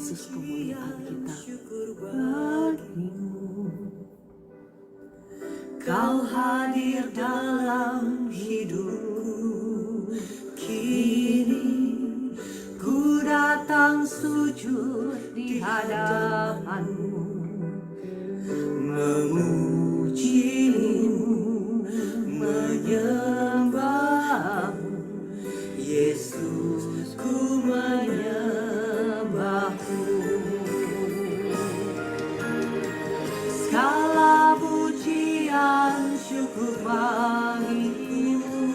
Yesus, kemuliaan kita bagimu. Kau hadir dalam hidupku, kini ku datang sujud di hadapanmu, memujimu, menyembahmu. Yesus, ku menyembahmu. Segala pujian syukur bagimu.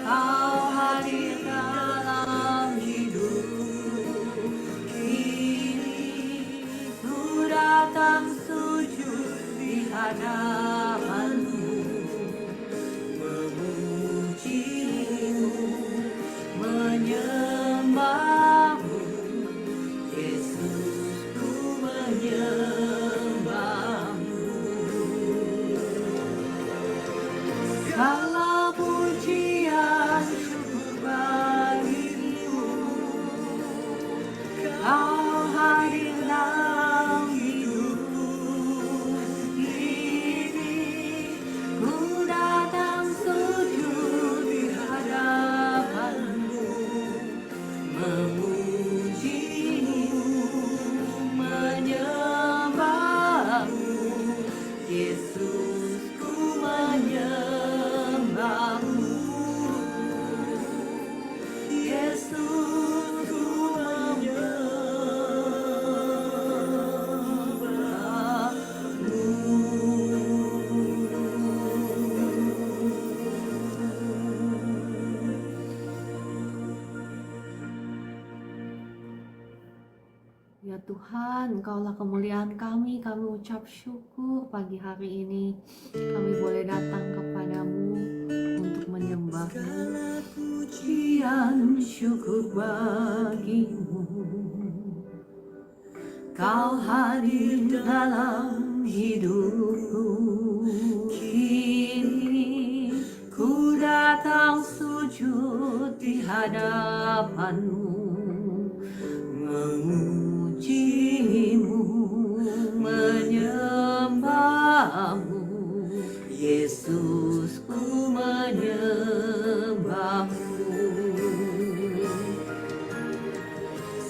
Kau hadir dalam hidupku, kini ku datang sujud di hadapanmu, memujimu, menyembahmu. Yesus, ku menyembahmu. Segala pujian syukur bagimu. Kau hadir dalam hidupku, kini ku datang sujud di hadapanmu, memujimu, menyembahmu. Yesus, ku menyembahmu. Yesus, ku Ya Tuhan, Engkaulah kemuliaan kami ucap syukur pagi hari ini. Kami boleh datang kepadamu untuk menyembah-Mu. Pujian syukur bagimu. Kau hadir dalam hidupku, kini ku datang sujud di hadapanmu, memujimu, menyembahmu. Yesus, ku menyembahmu.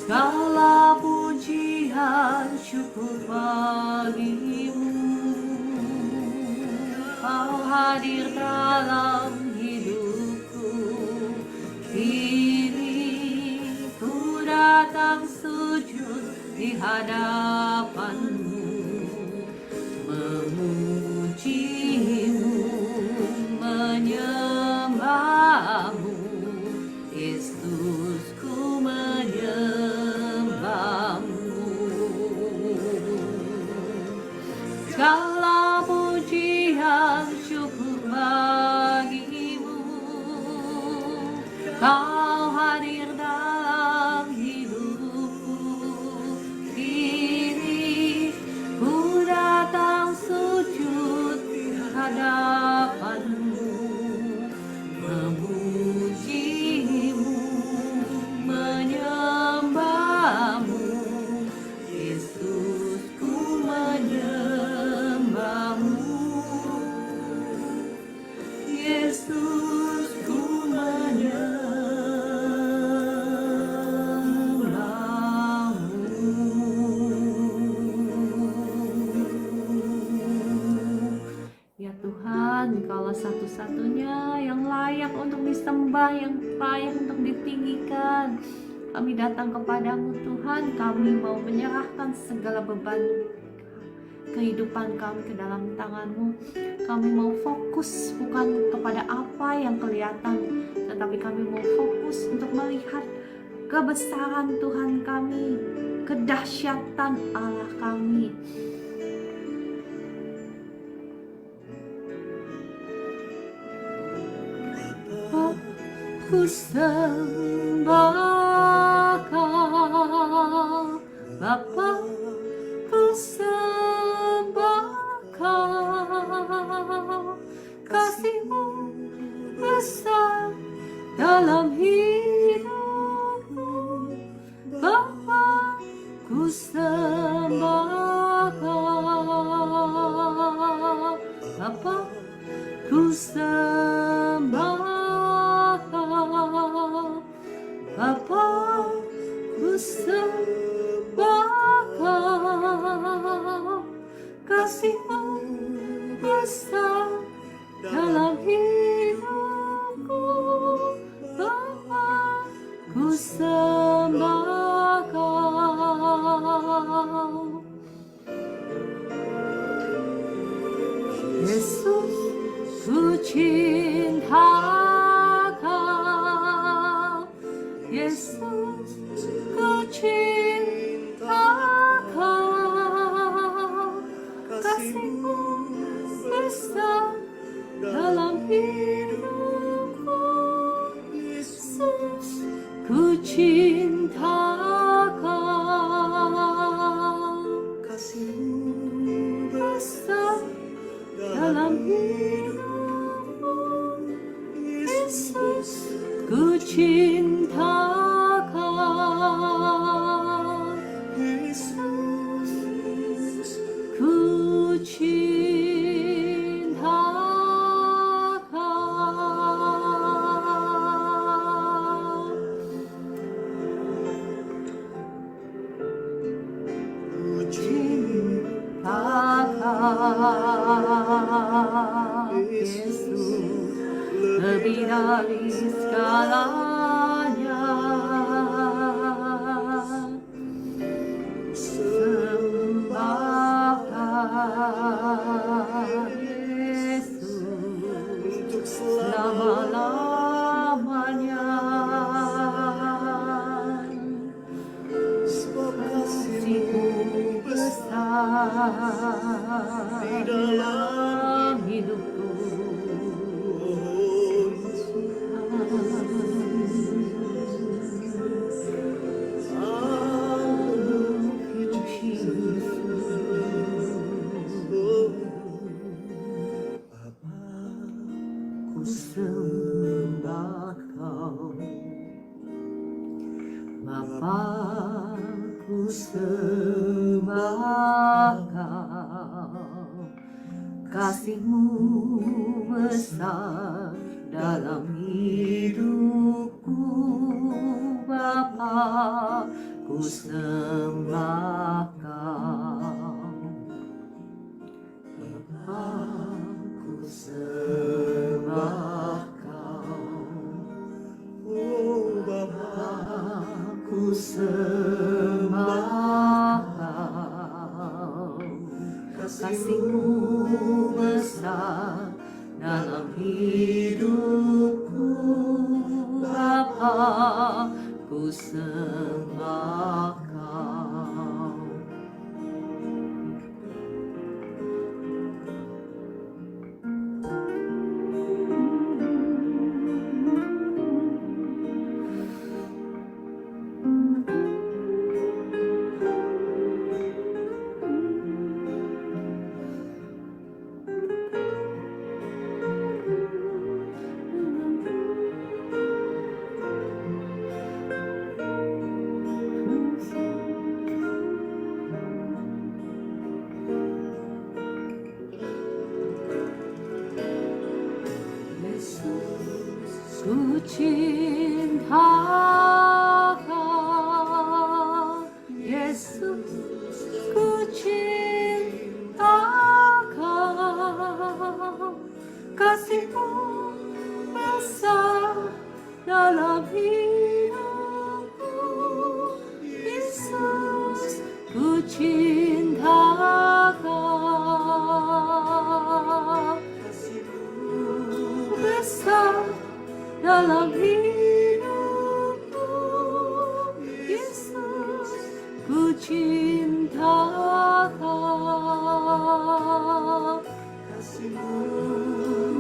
Segala pujian syukur bagimu. Kau hadir dalam hidupku, kini ku datang sujud di hadapanmu, memujimu, menyembahmu. Yesus, ku menyembahmu. Segala pujian syukur bagimu. Kau hadir dalam hidupku, kini ku datang sujud di hadapanmu, memujimu, menyembahmu. Yesus, ku menyembahmu. Yesus, ku Ya Tuhan, Engkaulah satu-satunya yang layak untuk disembah, yang layak untuk ditinggikan. Kami datang kepadamu Tuhan, kami mau menyerahkan segala beban kehidupan kami ke dalam tangan-Mu. Kami mau fokus bukan kepada apa yang kelihatan, tetapi kami mau fokus untuk melihat kebesaran Tuhan kami, kedahsyatan Allah kami. Ku sembah Kau, Bapa, ku sembah Kau. Kasih-Mu besar dalam hidupku, Bapa. Bapa, ku sembah Kau, kasih-Mu besar dalam hidupku. Bapa, ku sembah Kau. Yesus, ku cinta Kau. Yesus, ku cinta Kau. Kasih-Mu besar dalam hidupku. Yesus, ku cinta Kau. Kasih-Mu besar dalam hidupku. Yesus, ku cinta Kau. Yesus, ku cinta Kau. Ku cinta Kau, Yesus, lebih dari segalanya. Sembah Kau, Yesus, selama-lamanya. Kasih-Mu besar di dalam hidupku. Ku sembah Kau, Bapa, ku sembah Kau. Kasih-Mu besar dalam hidupku. Bapa, ku sembah Kau. Bapa, ku sembah Kau. Oh Bapa, ku sembah Kau. Kasih-Mu besar dalam hidupku. Bapa, ku sembah Kau. Ku cinta Kau, Yesus, ku cinta Kau. Kasih-Mu besar dalam hidupku. Yesus, ku cinta Kau. Kasih-Mu besar dalam hidupku. Yesus, ku cinta Kau. Kasih-Mu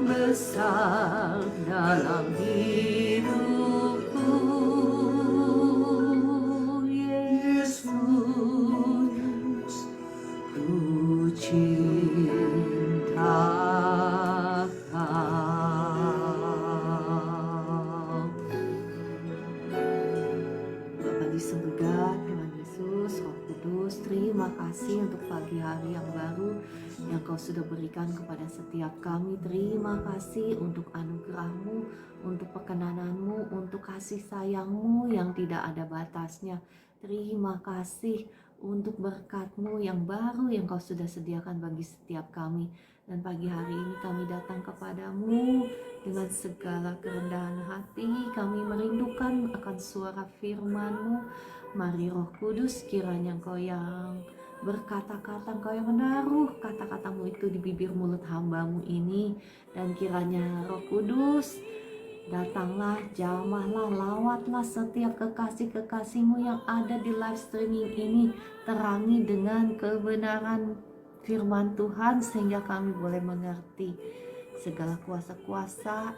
besar dalam hidupku. Yesus, ku cinta Kau. Bapa di surga, Tuhan Yesus, Roh Kudus, Yesus, terima kasih untuk pagi hari yang baru yang Kau sudah berikan kepada setiap kami. Terima kasih untuk anugerah-Mu, untuk perkenanan-Mu, untuk kasih sayang-Mu yang tidak ada batasnya. Terima kasih untuk berkat-Mu yang baru yang Kau sudah sediakan bagi setiap kami. Dan pagi hari ini kami datang kepadamu dengan segala kerendahan hati. Kami merindukan akan suara firman-Mu. Mari Roh Kudus, kiranya Engkau yang berkata-kata, Engkau yang menaruh kata-katamu itu di bibir mulut hamba-Mu ini. Dan kiranya Roh Kudus, datanglah, jamahlah, lawatlah setiap kekasih-kekasih-Mu yang ada di live streaming ini. Terangi dengan kebenaran firman Tuhan sehingga kami boleh mengerti segala kuasa-kuasa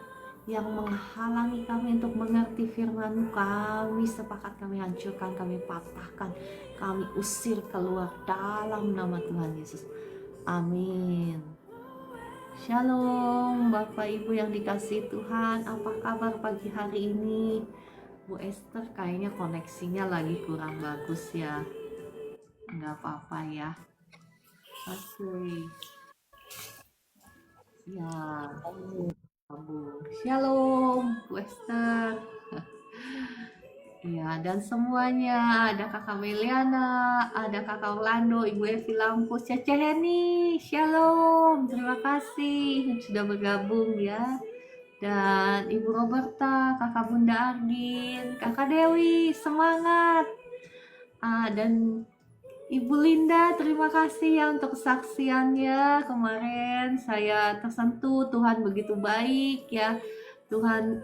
yang menghalangi kami untuk mengerti firman-Mu. Kami sepakat, kami hancurkan, kami patahkan, kami usir keluar dalam nama Tuhan Yesus. Amin. Shalom Bapak Ibu yang dikasihi Tuhan, apa kabar pagi hari ini? Bu Esther kayaknya koneksinya lagi kurang bagus ya. Nggak apa-apa ya. Oke. Ya, shalom Bu Esther. Ya, dan semuanya, ada Kakak Meliana, ada Kakak Orlando, Ibu Evi Lampus, Cece Heni, shalom, terima kasih sudah bergabung ya. Dan Ibu Roberta, Kakak Bunda Ardin, Kakak Dewi, semangat. Dan Ibu Linda, terima kasih ya untuk kesaksiannya kemarin. Saya tersentuh, Tuhan begitu baik ya. Tuhan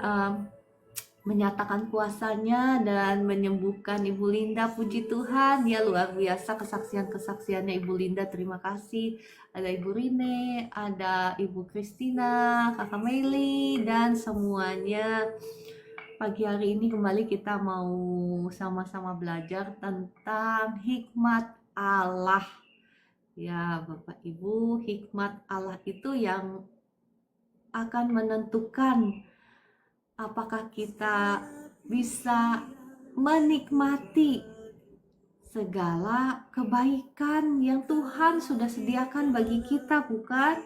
menyatakan kuasanya dan menyembuhkan Ibu Linda. Puji Tuhan, ya luar biasa kesaksian-kesaksiannya Ibu Linda. Terima kasih. Ada Ibu Rine, ada Ibu Christina, Kakak Meli, dan semuanya. Pagi hari ini kembali kita mau sama-sama belajar tentang hikmat Allah. Ya Bapak Ibu, hikmat Allah itu yang akan menentukan apakah kita bisa menikmati segala kebaikan yang Tuhan sudah sediakan bagi kita, bukan?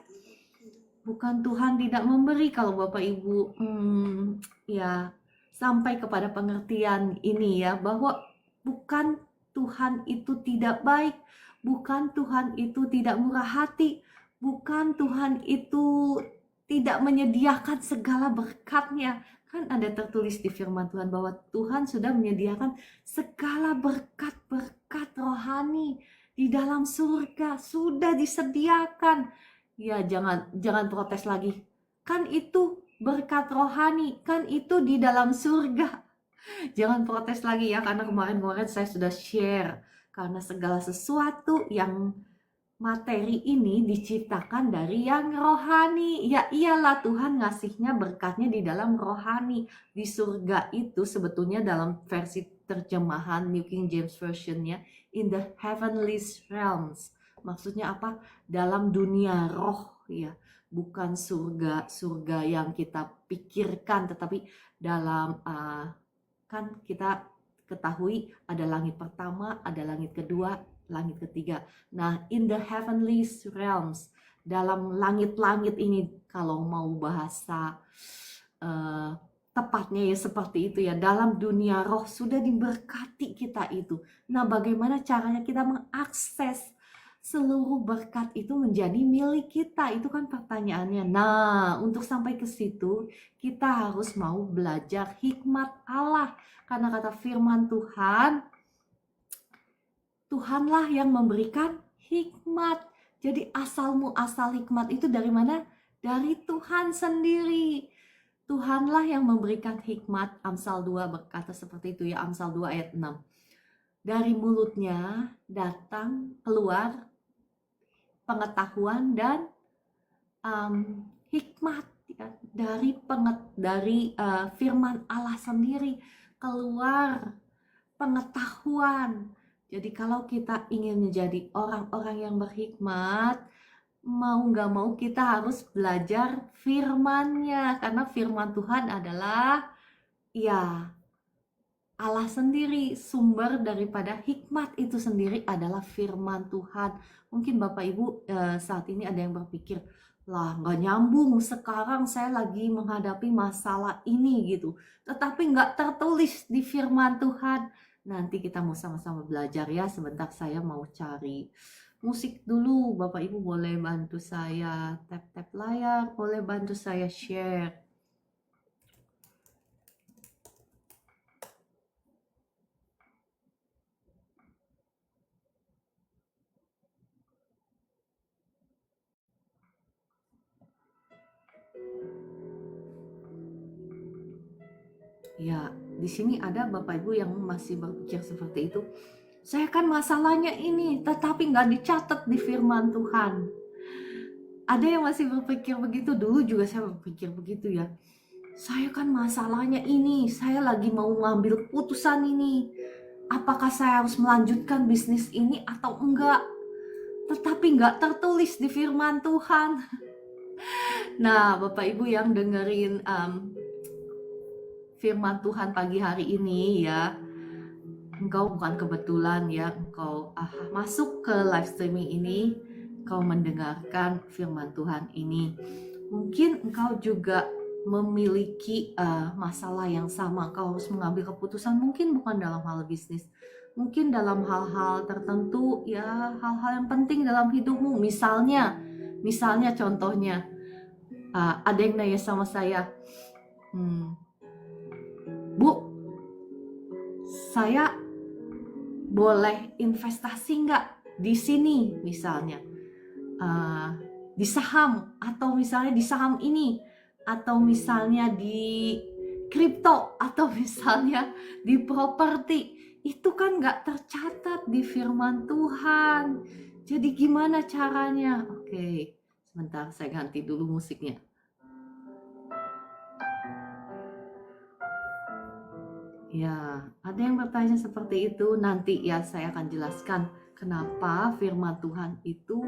Bukan Tuhan tidak memberi. Kalau Bapak Ibu ya sampai kepada pengertian ini ya, bahwa bukan Tuhan itu tidak baik, bukan Tuhan itu tidak murah hati, bukan Tuhan itu tidak menyediakan segala berkat-Nya. Kan ada tertulis di firman Tuhan bahwa Tuhan sudah menyediakan segala berkat-berkat rohani di dalam surga, sudah disediakan. Ya, jangan protes lagi. Kan itu berkat rohani, kan itu di dalam surga. Jangan protes lagi ya, karena kemarin saya sudah share. Karena segala sesuatu yang materi ini diciptakan dari yang rohani. Ya iyalah, Tuhan ngasihnya berkatnya di dalam rohani. Di surga itu sebetulnya dalam versi terjemahan New King James Version-nya, in the heavenly realms. Maksudnya apa? Dalam dunia roh ya. Bukan surga yang kita pikirkan, tetapi dalam kan kita ketahui ada langit pertama, ada langit kedua, langit ketiga. Nah, in the heavenly realms, dalam langit-langit ini, kalau mau bahasa tepatnya ya seperti itu ya, dalam dunia roh sudah diberkati kita itu. Nah, bagaimana caranya kita mengakses seluruh berkat itu menjadi milik kita? Itu kan pertanyaannya. Nah, untuk sampai ke situ, kita harus mau belajar hikmat Allah. Karena kata firman Tuhan, Tuhanlah yang memberikan hikmat. Jadi asal hikmat itu dari mana? Dari Tuhan sendiri. Tuhanlah yang memberikan hikmat. Amsal 2 berkata seperti itu ya, Amsal 2 ayat 6. Dari mulutnya datang keluar pengetahuan dan hikmat ya. Dari firman Allah sendiri keluar pengetahuan. Jadi kalau kita ingin menjadi orang-orang yang berhikmat, mau nggak mau kita harus belajar firman-Nya. Karena firman Tuhan adalah ya Allah sendiri, sumber daripada hikmat itu sendiri adalah firman Tuhan. Mungkin Bapak Ibu saat ini ada yang berpikir, lah nggak nyambung, sekarang saya lagi menghadapi masalah ini gitu. Tetapi nggak tertulis di firman Tuhan. Nanti kita mau sama-sama belajar ya. Sebentar saya mau cari musik dulu. Bapak Ibu boleh bantu saya tap-tap layar, boleh bantu saya share. Ya, di sini ada Bapak Ibu yang masih berpikir seperti itu. Saya kan masalahnya ini, tetapi nggak dicatat di firman Tuhan. Ada yang masih berpikir begitu, dulu juga saya berpikir begitu ya. Saya kan masalahnya ini, saya lagi mau ngambil keputusan ini. Apakah saya harus melanjutkan bisnis ini atau enggak? Tetapi nggak tertulis di firman Tuhan. Nah, Bapak Ibu yang dengerin firman Tuhan pagi hari ini ya, engkau bukan kebetulan ya, engkau masuk ke live streaming ini, engkau mendengarkan firman Tuhan ini. Mungkin engkau juga memiliki masalah yang sama, engkau harus mengambil keputusan, mungkin bukan dalam hal bisnis, mungkin dalam hal-hal tertentu ya, hal-hal yang penting dalam hidupmu. Misalnya contohnya, ada yang nanya sama saya, Bu, saya boleh investasi nggak di sini misalnya, di saham, atau misalnya di saham ini, atau misalnya di kripto, atau misalnya di properti. Itu kan nggak tercatat di firman Tuhan. Jadi gimana caranya? Oke, sebentar saya ganti dulu musiknya. Ya, ada yang bertanya seperti itu. Nanti ya saya akan jelaskan kenapa firman Tuhan itu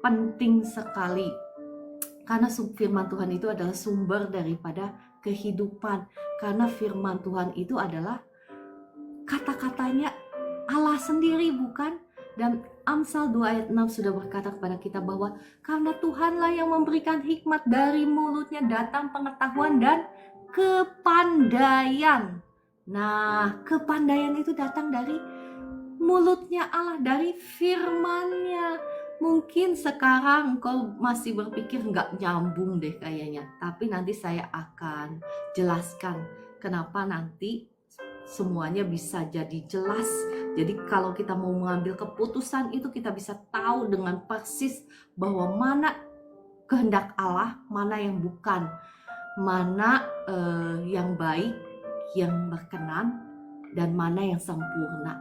penting sekali. Karena firman Tuhan itu adalah sumber daripada kehidupan. Karena firman Tuhan itu adalah kata-katanya Allah sendiri, bukan? Dan Amsal 2 ayat 6 sudah berkata kepada kita bahwa karena Tuhanlah yang memberikan hikmat, dari mulutnya datang pengetahuan dan kepandaian. Nah, kepandaian itu datang dari mulutnya Allah, dari firman-Nya. Mungkin sekarang kau masih berpikir nggak nyambung deh kayaknya, tapi nanti saya akan jelaskan kenapa nanti semuanya bisa jadi jelas. Jadi kalau kita mau mengambil keputusan itu, kita bisa tahu dengan persis bahwa mana kehendak Allah, mana yang bukan, mana yang baik, yang berkenan, dan mana yang sempurna.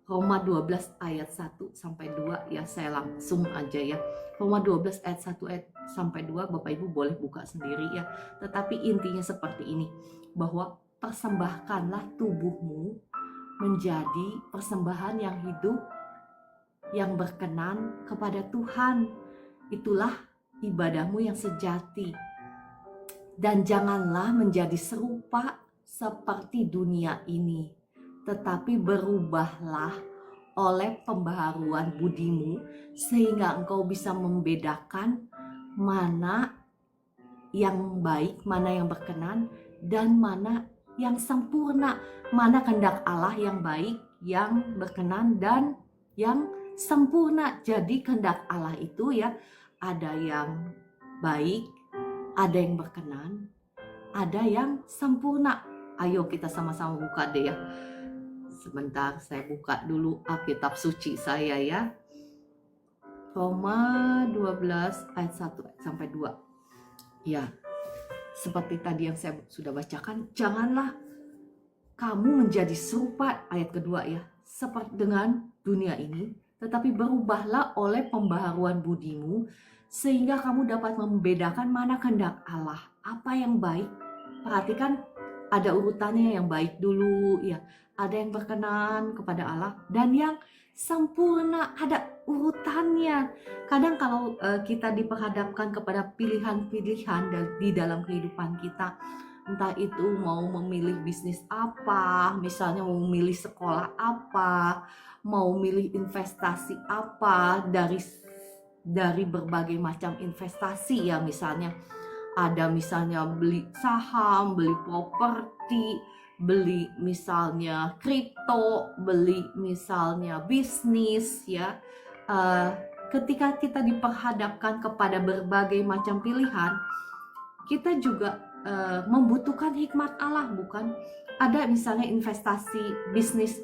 Roma 12 ayat 1 sampai 2 ya, saya langsung aja ya. Roma 12 ayat 1 sampai 2 Bapak Ibu boleh buka sendiri ya. Tetapi intinya seperti ini, bahwa persembahkanlah tubuhmu menjadi persembahan yang hidup, yang berkenan kepada Tuhan. Itulah ibadahmu yang sejati. Dan janganlah menjadi serupa seperti dunia ini, tetapi berubahlah oleh pembaharuan budimu, sehingga engkau bisa membedakan mana yang baik, mana yang berkenan, dan mana yang sempurna, mana kehendak Allah yang baik, yang berkenan, dan yang sempurna. Jadi kehendak Allah itu ya, ada yang baik, ada yang berkenan, ada yang sempurna. Ayo kita sama-sama buka deh ya. Sebentar saya buka dulu Alkitab suci saya ya. Roma 12 ayat 1 sampai 2. Ya, seperti tadi yang saya sudah bacakan, janganlah kamu menjadi serupa, ayat kedua ya, seperti dengan dunia ini, tetapi berubahlah oleh pembaharuan budimu, sehingga kamu dapat membedakan mana kehendak Allah, apa yang baik. Perhatikan, ada urutannya, yang baik dulu ya, ada yang berkenan kepada Allah, dan yang sempurna ada urutannya. Kadang kalau kita diperhadapkan kepada pilihan-pilihan di dalam kehidupan kita, entah itu mau memilih bisnis apa, misalnya mau memilih sekolah apa, mau milih investasi apa, dari berbagai macam investasi ya, misalnya ada misalnya beli saham, beli properti, beli misalnya kripto, beli misalnya bisnis ya. Ketika kita diperhadapkan kepada berbagai macam pilihan, kita juga membutuhkan hikmat Allah, bukan? Ada misalnya investasi bisnis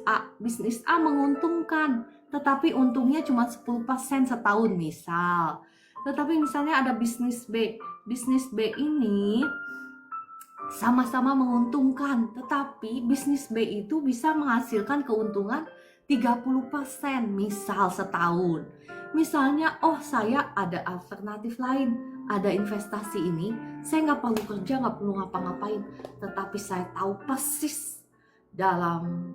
A menguntungkan, tetapi untungnya cuma 10% setahun misal. Tetapi misalnya ada bisnis B ini sama-sama menguntungkan, tetapi bisnis B itu bisa menghasilkan keuntungan 30% misal setahun. Misalnya, oh saya ada alternatif lain, ada investasi ini, saya nggak perlu kerja, nggak perlu ngapa-ngapain, tetapi saya tahu persis dalam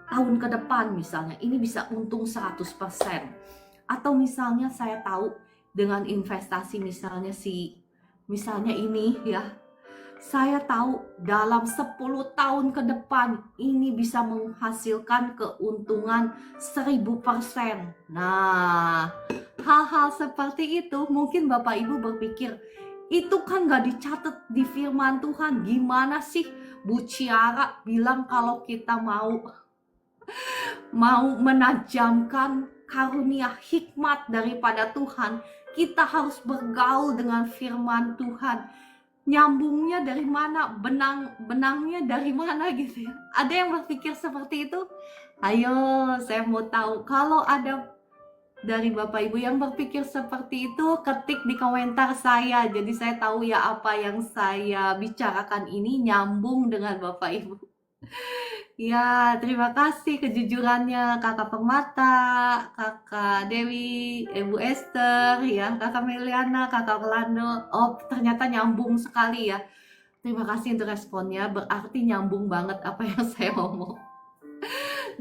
tahun ke depan misalnya, ini bisa untung 100%. Atau misalnya saya tahu dengan investasi misalnya ini ya, saya tahu dalam 10 tahun ke depan ini bisa menghasilkan keuntungan 1000%. Nah, hal-hal seperti itu mungkin Bapak Ibu berpikir, itu kan gak dicatat di firman Tuhan. Gimana sih Bu Ciara bilang kalau kita mau menajamkan karunia hikmat daripada Tuhan, kita harus bergaul dengan firman Tuhan. Nyambungnya dari mana? Benangnya dari mana gitu ya? Ada yang berpikir seperti itu? Ayo, saya mau tahu. Kalau ada dari Bapak Ibu yang berpikir seperti itu, ketik di komentar saya. Jadi saya tahu ya apa yang saya bicarakan ini nyambung dengan Bapak Ibu. Ya, terima kasih kejujurannya Kakak Permata, Kakak Dewi, Ibu Esther, ya, Kakak Meliana, Kakak Orlando. Oh, ternyata nyambung sekali ya. Terima kasih untuk responnya, berarti nyambung banget apa yang saya ngomong.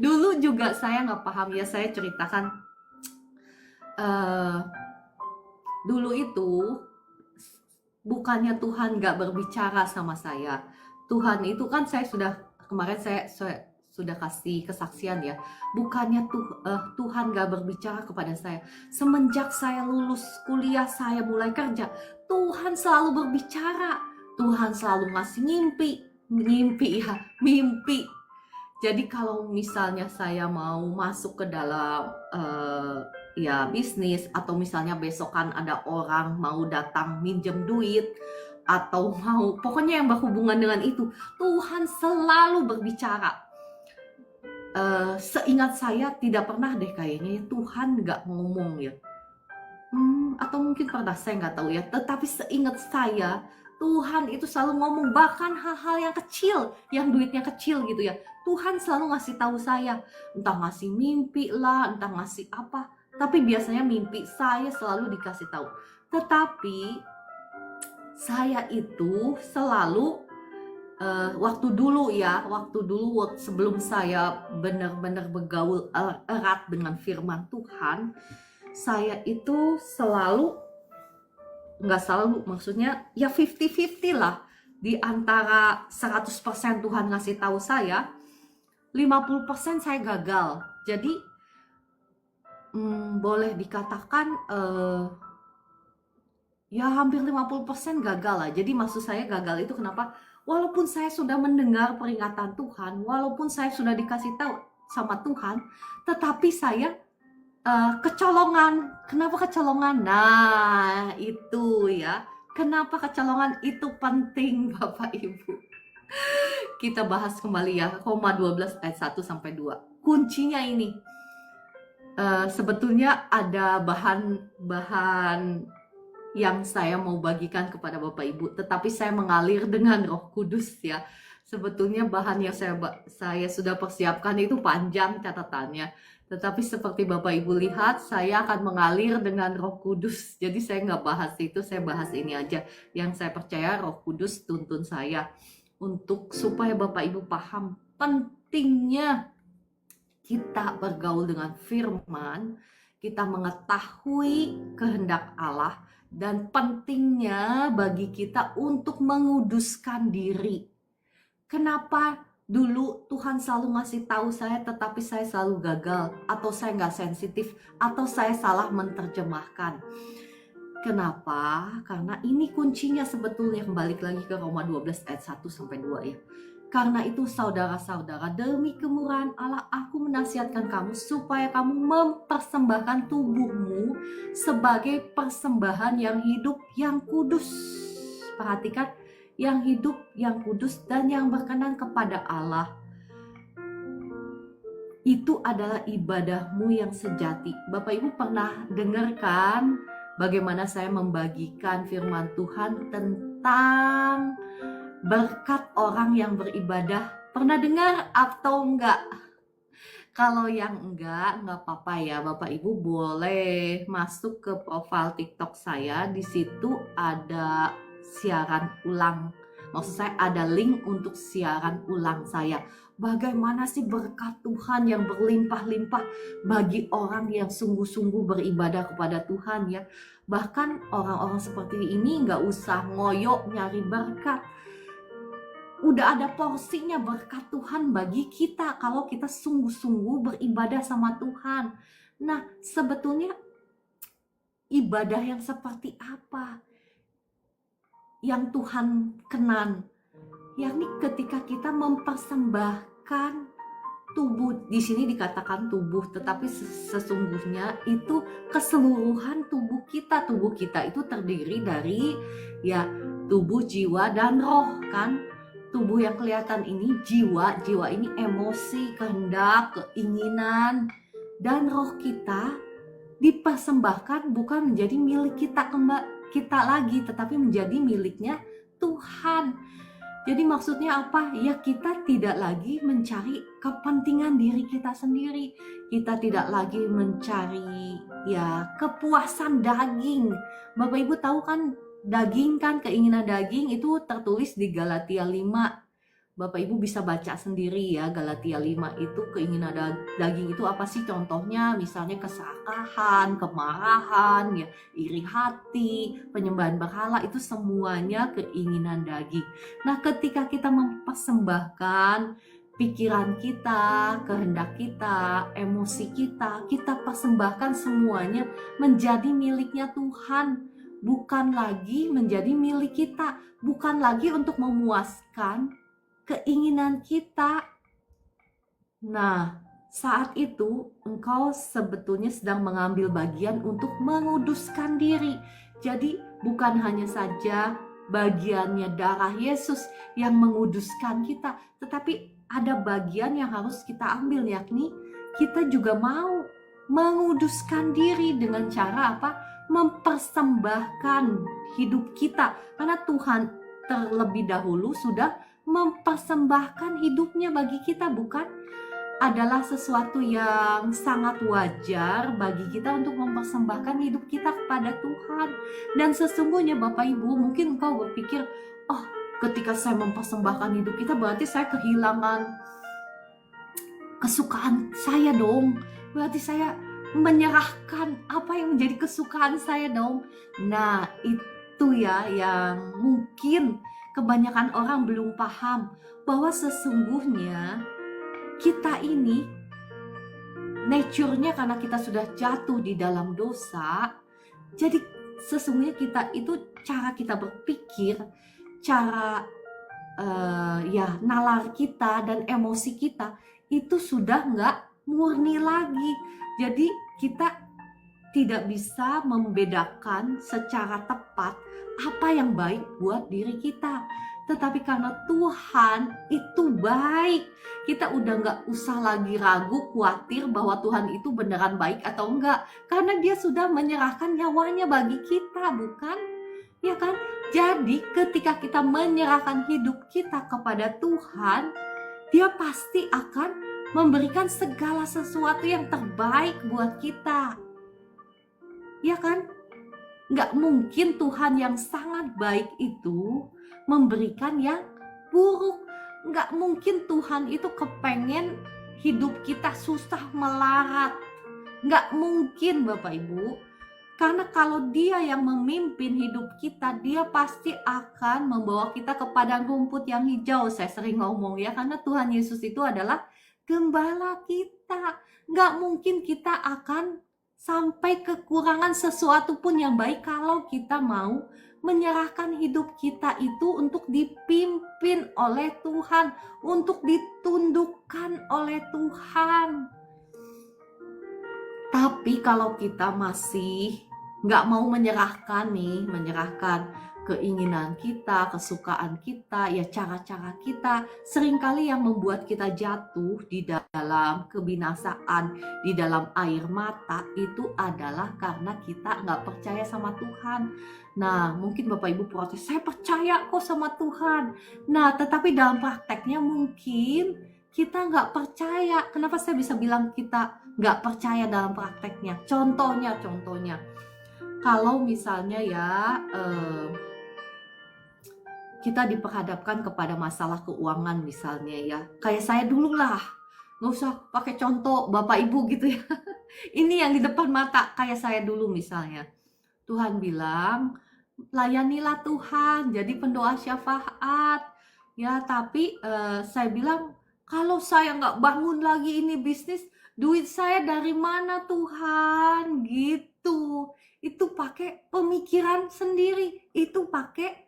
Dulu juga saya nggak paham ya, saya ceritakan. Dulu itu, bukannya Tuhan nggak berbicara sama saya. Tuhan itu kan kemarin saya sudah kasih kesaksian ya, bukannya Tuhan gak berbicara kepada saya. Semenjak saya lulus kuliah, saya mulai kerja, Tuhan selalu berbicara. Tuhan selalu ngasih mimpi. Jadi kalau misalnya saya mau masuk ke dalam ya bisnis, atau misalnya besokan ada orang mau datang minjem duit, atau pokoknya yang berhubungan dengan itu, Tuhan selalu berbicara. Seingat saya tidak pernah deh kayaknya Tuhan nggak ngomong ya. Atau mungkin pernah, saya nggak tahu ya. Tetapi seingat saya, Tuhan itu selalu ngomong, bahkan hal-hal yang kecil, yang duitnya kecil gitu ya. Tuhan selalu ngasih tahu saya, entah ngasih mimpi lah, entah ngasih apa. Tapi biasanya mimpi saya selalu dikasih tahu. Tetapi saya itu selalu waktu dulu sebelum saya benar-benar bergaul erat dengan firman Tuhan, saya itu maksudnya ya 50-50 lah, di antara 100% Tuhan ngasih tahu saya, 50% saya gagal. Jadi boleh dikatakan ya hampir 50% gagal lah. Jadi maksud saya gagal itu kenapa? Walaupun saya sudah mendengar peringatan Tuhan, walaupun saya sudah dikasih tahu sama Tuhan, tetapi saya kecolongan. Kenapa kecolongan? Nah, itu ya. Kenapa kecolongan itu penting Bapak Ibu. Kita bahas kembali ya, Roma 12 ayat 1 sampai 2. Kuncinya ini. Sebetulnya ada bahan yang saya mau bagikan kepada Bapak Ibu, tetapi saya mengalir dengan Roh Kudus ya. Sebetulnya bahan yang saya sudah persiapkan itu panjang catatannya, tetapi seperti Bapak Ibu lihat, saya akan mengalir dengan Roh Kudus. Jadi saya nggak bahas itu, saya bahas ini aja. Yang saya percaya Roh Kudus tuntun saya untuk supaya Bapak Ibu paham pentingnya kita bergaul dengan firman, kita mengetahui kehendak Allah, dan pentingnya bagi kita untuk menguduskan diri. Kenapa dulu Tuhan selalu ngasih tahu saya tetapi saya selalu gagal, atau saya nggak sensitif, atau saya salah menerjemahkan? Kenapa? Karena ini kuncinya sebetulnya, kembali lagi ke Roma 12 ayat 1-2 ya. Karena itu saudara-saudara, demi kemurahan Allah aku menasihatkan kamu supaya kamu mempersembahkan tubuhmu sebagai persembahan yang hidup, yang kudus. Perhatikan, yang hidup, yang kudus, dan yang berkenan kepada Allah. Itu adalah ibadahmu yang sejati. Bapak Ibu pernah dengarkan bagaimana saya membagikan firman Tuhan tentang berkat orang yang beribadah? Pernah dengar atau enggak? Kalau yang enggak apa-apa ya, Bapak Ibu boleh masuk ke profil TikTok saya. Di situ ada siaran ulang. Maksud saya ada link untuk siaran ulang saya. Bagaimana sih berkat Tuhan yang berlimpah-limpah bagi orang yang sungguh-sungguh beribadah kepada Tuhan ya. Bahkan orang-orang seperti ini nggak usah ngoyo nyari berkat. Udah ada porsinya berkat Tuhan bagi kita kalau kita sungguh-sungguh beribadah sama Tuhan. Nah, sebetulnya ibadah yang seperti apa yang Tuhan kenan? Yakni ketika kita mempersembahkan tubuh. Di sini dikatakan tubuh, tetapi sesungguhnya itu keseluruhan tubuh kita. Tubuh kita itu terdiri dari ya tubuh, jiwa, dan roh kan. Tubuh yang kelihatan ini jiwa ini emosi, kehendak, keinginan, dan roh kita dipersembahkan bukan menjadi milik kita lagi, tetapi menjadi miliknya Tuhan. Jadi maksudnya apa? Ya kita tidak lagi mencari kepentingan diri kita sendiri. Kita tidak lagi mencari ya kepuasan daging. Bapak Ibu tahu kan daging kan, keinginan daging itu tertulis di Galatia 5. Bapak Ibu bisa baca sendiri ya, Galatia 5 itu keinginan daging itu apa sih contohnya? Misalnya keserakahan, kemarahan, ya, iri hati, penyembahan berhala, itu semuanya keinginan daging. Nah, ketika kita mempersembahkan pikiran kita, kehendak kita, emosi kita persembahkan semuanya menjadi miliknya Tuhan. Bukan lagi menjadi milik kita, bukan lagi untuk memuaskan keinginan kita. Nah, saat itu engkau sebetulnya sedang mengambil bagian untuk menguduskan diri. Jadi bukan hanya saja bagiannya darah Yesus yang menguduskan kita, tetapi ada bagian yang harus kita ambil, yakni kita juga mau menguduskan diri dengan cara apa? Mempersembahkan hidup kita. Karena Tuhan terlebih dahulu sudah mempersembahkan hidupnya bagi kita, bukan? Adalah sesuatu yang sangat wajar bagi kita untuk mempersembahkan hidup kita kepada Tuhan. Dan sesungguhnya Bapak Ibu, mungkin engkau berpikir, oh ketika saya mempersembahkan hidup kita berarti saya kehilangan kesukaan saya dong. Berarti saya menyerahkan apa yang menjadi kesukaan saya dong. Nah itu ya yang mungkin kebanyakan orang belum paham, bahwa sesungguhnya kita ini nature-nya karena kita sudah jatuh di dalam dosa. Jadi sesungguhnya kita itu cara kita berpikir, cara ya nalar kita dan emosi kita itu sudah nggak murni lagi. Jadi kita tidak bisa membedakan secara tepat apa yang baik buat diri kita. Tetapi karena Tuhan itu baik, kita udah gak usah lagi ragu, khawatir bahwa Tuhan itu beneran baik atau enggak. Karena dia sudah menyerahkan nyawanya bagi kita, bukan? Ya kan? Jadi ketika kita menyerahkan hidup kita kepada Tuhan, dia pasti akan memberikan segala sesuatu yang terbaik buat kita. Ya kan? Nggak mungkin Tuhan yang sangat baik itu memberikan yang buruk. Nggak mungkin Tuhan itu kepengen hidup kita susah melarat. Nggak mungkin Bapak Ibu. Karena kalau dia yang memimpin hidup kita, dia pasti akan membawa kita ke padang rumput yang hijau. Saya sering ngomong ya, karena Tuhan Yesus itu adalah gembala kita. Nggak mungkin kita akan sampai kekurangan sesuatu pun yang baik kalau kita mau menyerahkan hidup kita itu untuk dipimpin oleh Tuhan, untuk ditundukkan oleh Tuhan. Tapi kalau kita masih nggak mau menyerahkan keinginan kita, kesukaan kita, ya cara-cara kita, seringkali yang membuat kita jatuh di dalam kebinasaan, di dalam air mata, itu adalah karena kita nggak percaya sama Tuhan. Nah, mungkin Bapak Ibu protes, saya percaya kok sama Tuhan. Nah, tetapi dalam prakteknya mungkin kita nggak percaya. Kenapa saya bisa bilang kita nggak percaya dalam prakteknya? Contohnya, kalau misalnya ya kita diperhadapkan kepada masalah keuangan misalnya ya, kayak saya dulu lah, nggak usah pakai contoh Bapak Ibu gitu ya. Ini yang di depan mata, kayak saya dulu misalnya. Tuhan bilang, layanilah Tuhan, jadi pendoa syafaat. Ya, tapi saya bilang, kalau saya nggak bangun lagi ini bisnis, duit saya dari mana Tuhan? Gitu. Itu pakai pemikiran sendiri, itu pakai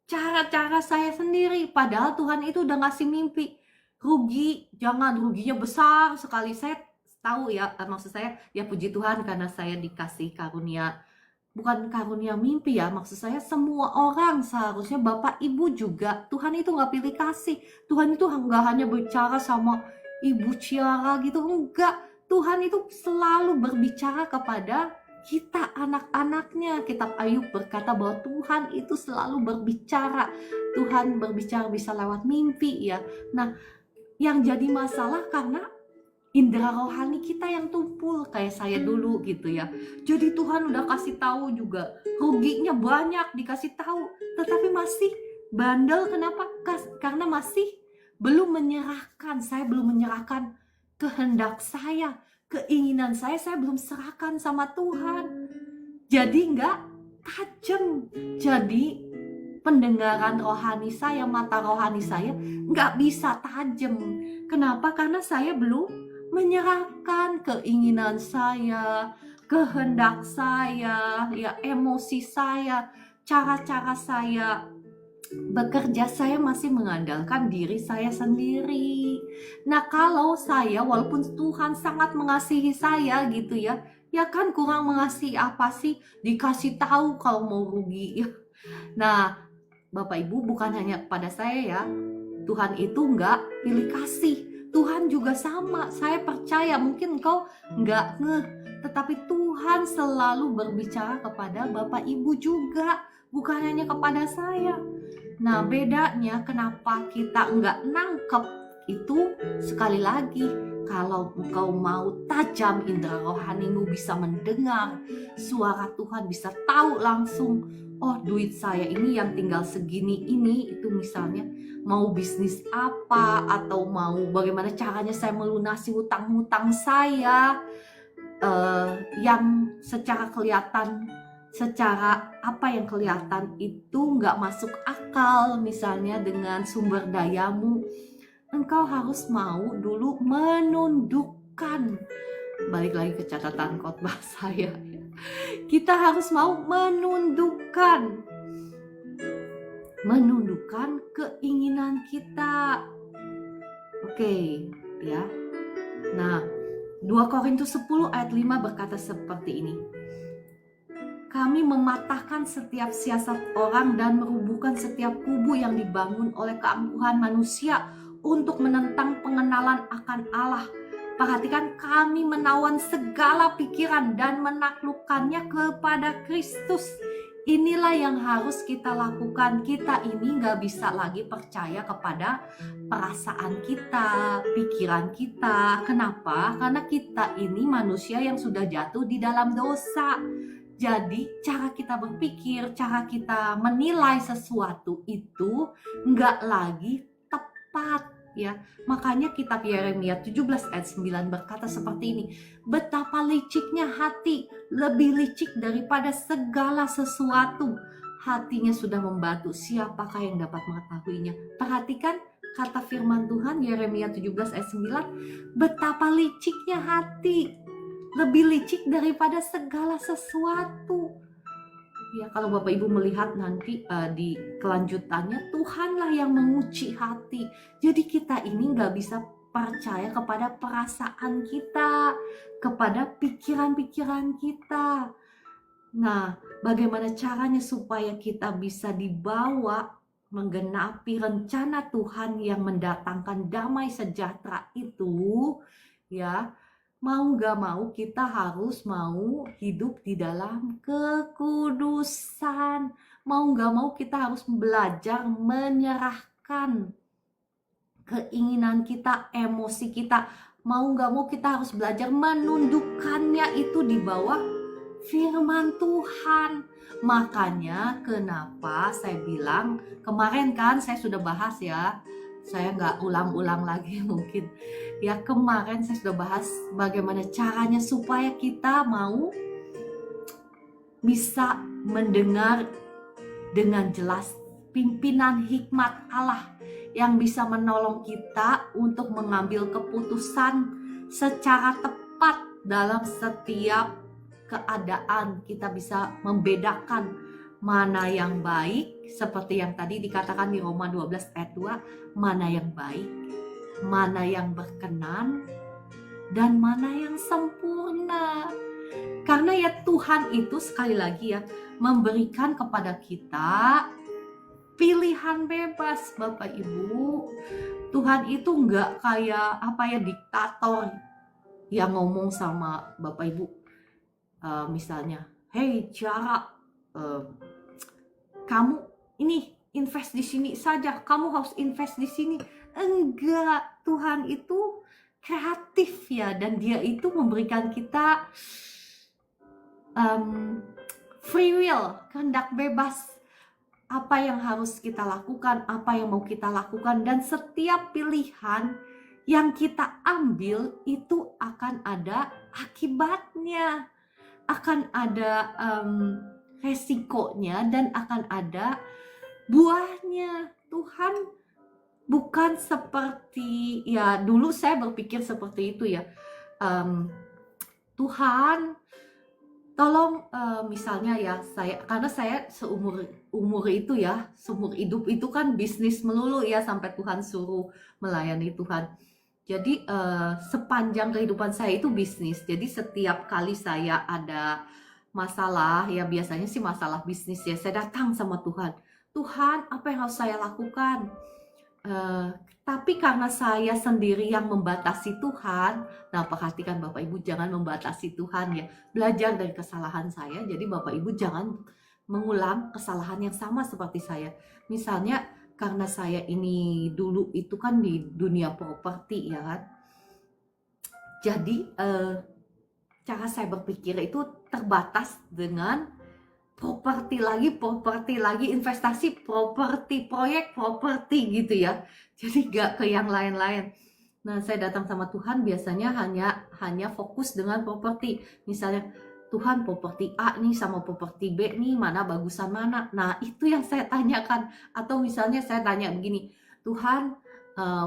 cara-cara saya sendiri. Padahal Tuhan itu udah ngasih mimpi. Rugi, jangan, ruginya besar sekali. Saya tahu ya, maksud saya ya puji Tuhan karena saya dikasih karunia, bukan karunia mimpi ya, maksud saya semua orang seharusnya Bapak Ibu juga, Tuhan itu nggak pilih kasih. Tuhan itu nggak hanya bicara sama Ibu Ciara gitu, enggak. Tuhan itu selalu berbicara kepada kita, anak-anaknya. Kitab Ayub berkata bahwa Tuhan itu selalu berbicara. Tuhan berbicara bisa lewat mimpi ya. Nah, yang jadi masalah karena indera rohani kita yang tumpul, kayak saya dulu gitu ya. Jadi Tuhan udah kasih tahu juga, ruginya banyak dikasih tahu, tetapi masih bandel. Kenapa? Karena masih belum menyerahkan. Saya belum menyerahkan kehendak saya, keinginan saya belum serahkan sama Tuhan. Jadi nggak tajam. Jadi pendengaran rohani saya, mata rohani saya nggak bisa tajam. Kenapa? Karena saya belum menyerahkan keinginan saya, kehendak saya, ya emosi saya, cara-cara saya bekerja. Saya masih mengandalkan diri saya sendiri. Nah, kalau saya, walaupun Tuhan sangat mengasihi saya gitu ya, ya kan kurang mengasihi apa sih? Dikasih tahu kalau mau rugi. Nah, Bapak Ibu, bukan hanya pada saya ya, Tuhan itu nggak pilih kasih. Tuhan juga sama, saya percaya mungkin engkau nggak ngeh, tetapi Tuhan selalu berbicara kepada Bapak Ibu juga, bukan hanya kepada saya. Nah, bedanya kenapa kita nggak nangkep itu, sekali lagi, kalau engkau mau tajam indera rohanimu, bisa mendengar suara Tuhan, bisa tahu langsung, oh duit saya ini yang tinggal segini ini, itu misalnya mau bisnis apa, atau mau bagaimana caranya saya melunasi hutang-hutang saya, yang secara kelihatan, secara apa yang kelihatan itu nggak masuk akal, misalnya dengan sumber dayamu, engkau harus mau dulu menundukkan. Balik lagi ke catatan khotbah saya, kita harus mau menundukkan keinginan kita. Oke, ya. Nah, 2 Korintus 10 ayat 5 berkata seperti ini. Kami mematahkan setiap siasat orang dan merubuhkan setiap kubu yang dibangun oleh keangkuhan manusia untuk menentang pengenalan akan Allah. Perhatikan, kami menawan segala pikiran dan menaklukkannya kepada Kristus. Inilah yang harus kita lakukan. Kita ini gak bisa lagi percaya kepada perasaan kita, pikiran kita. Kenapa? Karena kita ini manusia yang sudah jatuh di dalam dosa. Jadi cara kita berpikir, cara kita menilai sesuatu itu nggak lagi tepat. ya. Makanya kitab Yeremia 17 ayat 9 berkata seperti ini, betapa liciknya hati, lebih licik daripada segala sesuatu. Hatinya sudah membatu, siapakah yang dapat mengetahuinya? Perhatikan kata firman Tuhan Yeremia 17 ayat 9, betapa liciknya hati, lebih licik daripada segala sesuatu. Ya, kalau Bapak Ibu melihat nanti di kelanjutannya, Tuhanlah yang menguji hati. Jadi kita ini nggak bisa percaya kepada perasaan kita, kepada pikiran-pikiran kita. Nah, bagaimana caranya supaya kita bisa dibawa menggenapi rencana Tuhan yang mendatangkan damai sejahtera itu, ya. Mau gak mau kita harus mau hidup di dalam kekudusan. Mau gak mau kita harus belajar menyerahkan keinginan kita, emosi kita. Mau gak mau kita harus belajar menundukkannya itu di bawah firman Tuhan. Makanya kenapa saya bilang, kemarin kan saya sudah bahas ya, saya nggak ulang-ulang lagi mungkin. Ya, kemarin saya sudah bahas bagaimana caranya supaya kita mau bisa mendengar dengan jelas pimpinan hikmat Allah yang bisa menolong kita untuk mengambil keputusan secara tepat dalam setiap keadaan. Kita bisa membedakan mana yang baik, seperti yang tadi dikatakan di Roma 12 ayat 2, mana yang baik, mana yang berkenan, dan mana yang sempurna. Karena ya Tuhan itu sekali lagi ya memberikan kepada kita pilihan bebas, Bapak Ibu. Tuhan itu nggak kayak diktator yang ngomong sama Bapak Ibu. Misalnya, hey Ciara, kamu ini invest di sini saja, kamu harus invest di sini. Enggak, Tuhan itu kreatif ya, dan Dia itu memberikan kita free will, kehendak bebas. Apa yang harus kita lakukan, apa yang mau kita lakukan, dan setiap pilihan yang kita ambil itu akan ada akibatnya, akan ada resikonya, dan akan ada buahnya. Tuhan bukan seperti, ya dulu saya berpikir seperti itu ya, Tuhan tolong misalnya ya karena saya seumur itu ya, seumur hidup itu kan bisnis melulu ya, sampai Tuhan suruh melayani Tuhan. Jadi sepanjang kehidupan saya itu bisnis. Jadi setiap kali saya ada masalah, ya biasanya sih masalah bisnis ya, saya datang sama Tuhan. Tuhan, apa yang harus saya lakukan? Tapi karena saya sendiri yang membatasi Tuhan, nah perhatikan Bapak Ibu, jangan membatasi Tuhan ya. Belajar dari kesalahan saya, jadi Bapak Ibu jangan mengulang kesalahan yang sama seperti saya. Misalnya karena saya ini dulu itu kan di dunia properti ya kan. Jadi cara saya berpikir itu terbatas dengan properti lagi, investasi, properti, proyek, properti gitu ya. Jadi gak ke yang lain-lain. Nah, saya datang sama Tuhan biasanya hanya fokus dengan properti. Misalnya, Tuhan, properti A nih sama properti B nih, mana bagusan mana. Nah, itu yang saya tanyakan. Atau misalnya saya tanya begini, Tuhan,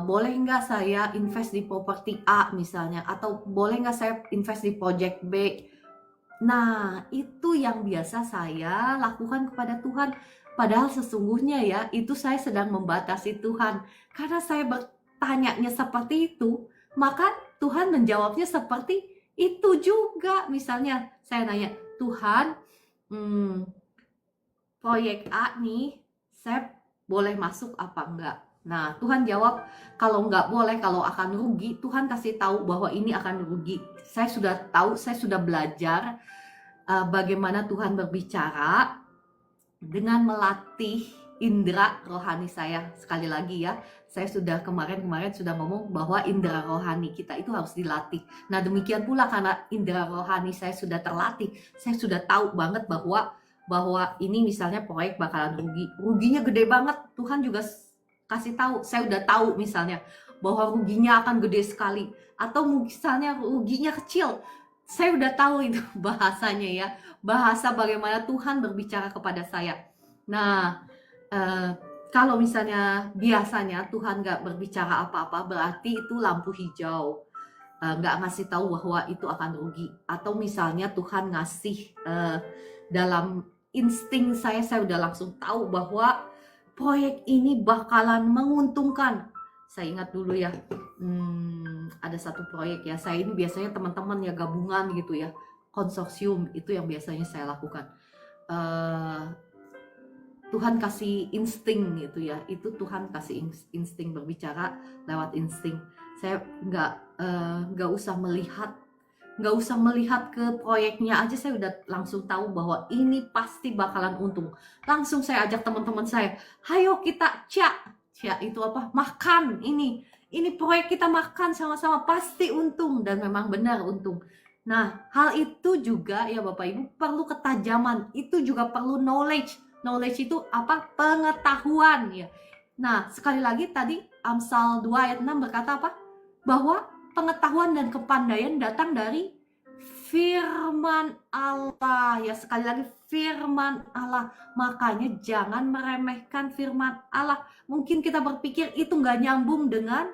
boleh nggak saya invest di properti A misalnya? Atau boleh nggak saya invest di project B? Nah, itu yang biasa saya lakukan kepada Tuhan. Padahal sesungguhnya ya, itu saya sedang membatasi Tuhan. Karena saya bertanya seperti itu, maka Tuhan menjawabnya seperti itu juga. Misalnya saya nanya, Tuhan, proyek A nih, saya boleh masuk apa enggak? Nah, Tuhan jawab, kalau enggak boleh, kalau akan rugi, Tuhan kasih tahu bahwa ini akan rugi. Saya sudah tahu, saya sudah belajar bagaimana Tuhan berbicara dengan melatih indera rohani saya. Sekali lagi ya, saya sudah kemarin sudah ngomong bahwa indera rohani kita itu harus dilatih. Nah, demikian pula karena indera rohani saya sudah terlatih, saya sudah tahu banget bahwa ini misalnya proyek bakalan ruginya gede banget. Tuhan juga kasih tahu, saya udah tahu misalnya, bahwa ruginya akan gede sekali, atau misalnya ruginya kecil. Saya udah tahu itu bahasanya ya, bahasa bagaimana Tuhan berbicara kepada saya. Nah, kalau misalnya biasanya Tuhan gak berbicara apa-apa, berarti itu lampu hijau, nggak ngasih tahu bahwa itu akan rugi. Atau misalnya Tuhan ngasih dalam insting saya udah langsung tahu bahwa proyek ini bakalan menguntungkan. Saya ingat dulu ya, ada satu proyek ya, saya ini biasanya teman-teman ya gabungan gitu ya, konsorsium, itu yang biasanya saya lakukan. Tuhan kasih insting gitu ya, itu Tuhan kasih insting, berbicara lewat insting. Saya nggak usah melihat ke proyeknya aja, saya udah langsung tahu bahwa ini pasti bakalan untung. Langsung saya ajak teman-teman saya, ayo kita Cia itu apa? Makan ini proyek kita makan sama-sama, pasti untung. Dan memang benar untung. Nah, hal itu juga ya Bapak Ibu perlu ketajaman, itu juga perlu knowledge. Knowledge itu apa? Pengetahuan ya. Nah, sekali lagi tadi Amsal 2 ayat 6 berkata apa? Bahwa pengetahuan dan kepandaian datang dari firman Allah ya. Sekali lagi firman Allah. Makanya jangan meremehkan firman Allah. Mungkin kita berpikir itu nggak nyambung dengan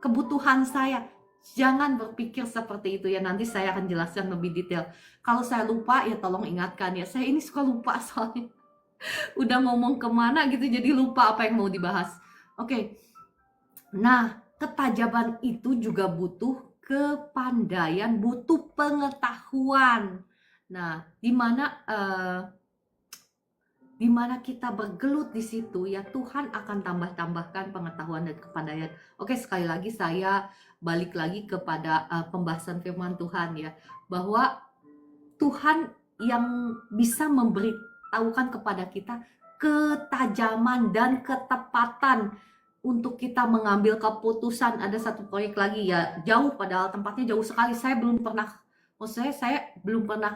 kebutuhan saya. Jangan berpikir seperti itu ya, nanti saya akan jelaskan lebih detail. Kalau saya lupa ya tolong ingatkan ya, saya ini suka lupa soalnya. Udah ngomong kemana gitu jadi lupa apa yang mau dibahas. Oke. Nah, ketajaman itu juga butuh kepandaian, butuh pengetahuan. Nah, di mana kita bergelut di situ ya, Tuhan akan tambahkan pengetahuan dan kepandaian. Oke, sekali lagi saya balik lagi kepada pembahasan firman Tuhan ya, bahwa Tuhan yang bisa memberitahukan kepada kita ketajaman dan ketepatan untuk kita mengambil keputusan. Ada satu proyek lagi ya, jauh, padahal tempatnya jauh sekali. Saya belum pernah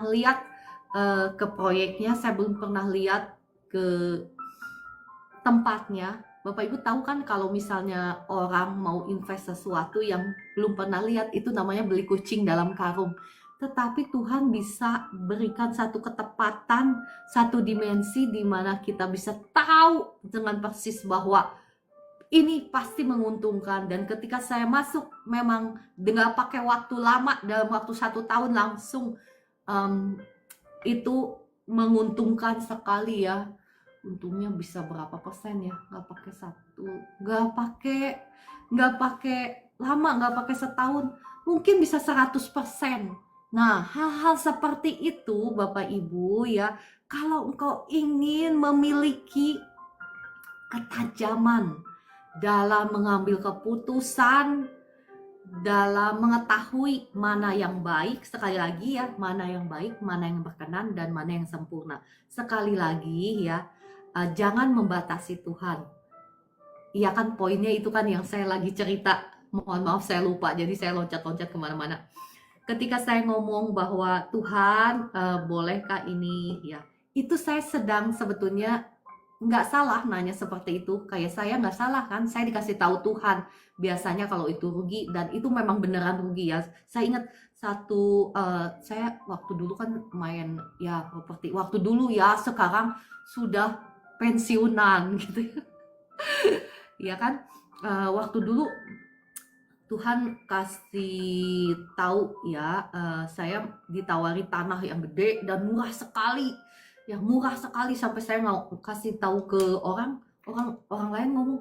lihat ke proyeknya, saya belum pernah lihat ke tempatnya. Bapak Ibu tahu kan kalau misalnya orang mau invest sesuatu yang belum pernah lihat, itu namanya beli kucing dalam karung. Tetapi Tuhan bisa berikan satu ketepatan, satu dimensi di mana kita bisa tahu dengan persis bahwa ini pasti menguntungkan. Dan ketika saya masuk, memang nggak pakai waktu lama, dalam waktu 1 tahun langsung itu menguntungkan sekali ya. Untungnya bisa berapa persen ya, nggak pakai lama, nggak pakai setahun, mungkin bisa 100%. Nah, hal-hal seperti itu Bapak Ibu ya, kalau engkau ingin memiliki ketajaman dalam mengambil keputusan, dalam mengetahui mana yang baik, sekali lagi ya, mana yang baik, mana yang berkenan, dan mana yang sempurna. Sekali lagi ya, jangan membatasi Tuhan. Iya kan, poinnya itu kan yang saya lagi cerita. Mohon maaf saya lupa, jadi saya loncat-loncat kemana-mana. Ketika saya ngomong bahwa Tuhan, bolehkah ini ya, itu saya sedang sebetulnya nggak salah nanya seperti itu. Kayak saya nggak salah kan, saya dikasih tahu Tuhan biasanya kalau itu rugi, dan itu memang beneran rugi ya. Saya ingat saya waktu dulu kan main ya properti, waktu dulu ya, sekarang sudah pensiunan gitu ya kan. Waktu dulu Tuhan kasih tahu ya, saya ditawari tanah yang gede dan murah sekali ya, murah sekali, sampai saya mau kasih tahu ke orang lain, ngomong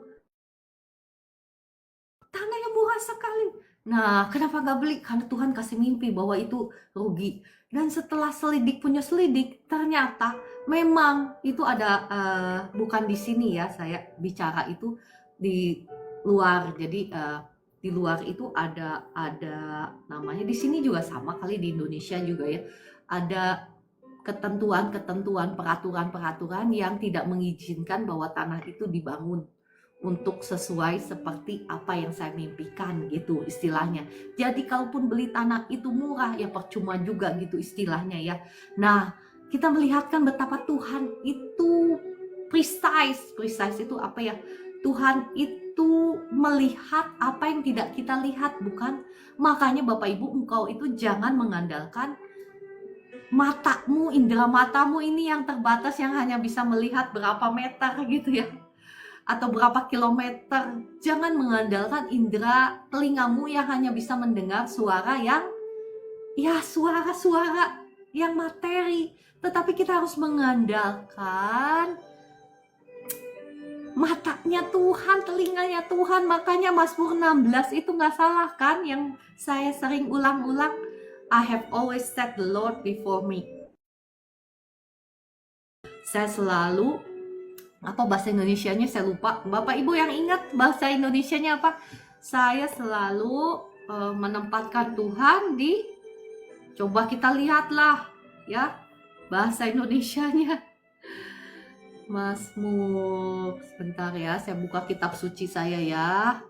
tanah yang murah sekali. Nah, kenapa nggak beli? Karena Tuhan kasih mimpi bahwa itu rugi. Dan setelah selidik ternyata memang itu ada, bukan di sini ya, saya bicara itu di luar. Jadi di luar itu ada namanya, di sini juga sama kali, di Indonesia juga ya, ada ketentuan, peraturan yang tidak mengizinkan bahwa tanah itu dibangun untuk sesuai seperti apa yang saya mimpikan gitu istilahnya. Jadi kalaupun beli tanah itu murah ya percuma juga gitu istilahnya ya. Nah, kita melihatkan betapa Tuhan itu precise itu apa ya, Tuhan itu melihat apa yang tidak kita lihat, bukan? Makanya Bapak Ibu, engkau itu jangan mengandalkan matamu, indera matamu ini yang terbatas, yang hanya bisa melihat berapa meter gitu ya, atau berapa kilometer. Jangan mengandalkan indera telingamu yang hanya bisa mendengar suara yang, ya suara-suara yang materi. Tetapi kita harus mengandalkan matanya Tuhan, telinganya Tuhan. Makanya Mazmur 16 itu gak salah kan, yang saya sering ulang-ulang, I have always set the Lord before me. Saya selalu, apa bahasa Indonesianya saya lupa. Bapak Ibu yang ingat bahasa Indonesianya apa? Saya selalu menempatkan Tuhan di, coba kita lihatlah ya bahasa Indonesianya. Mazmur, sebentar ya, saya buka kitab suci saya ya.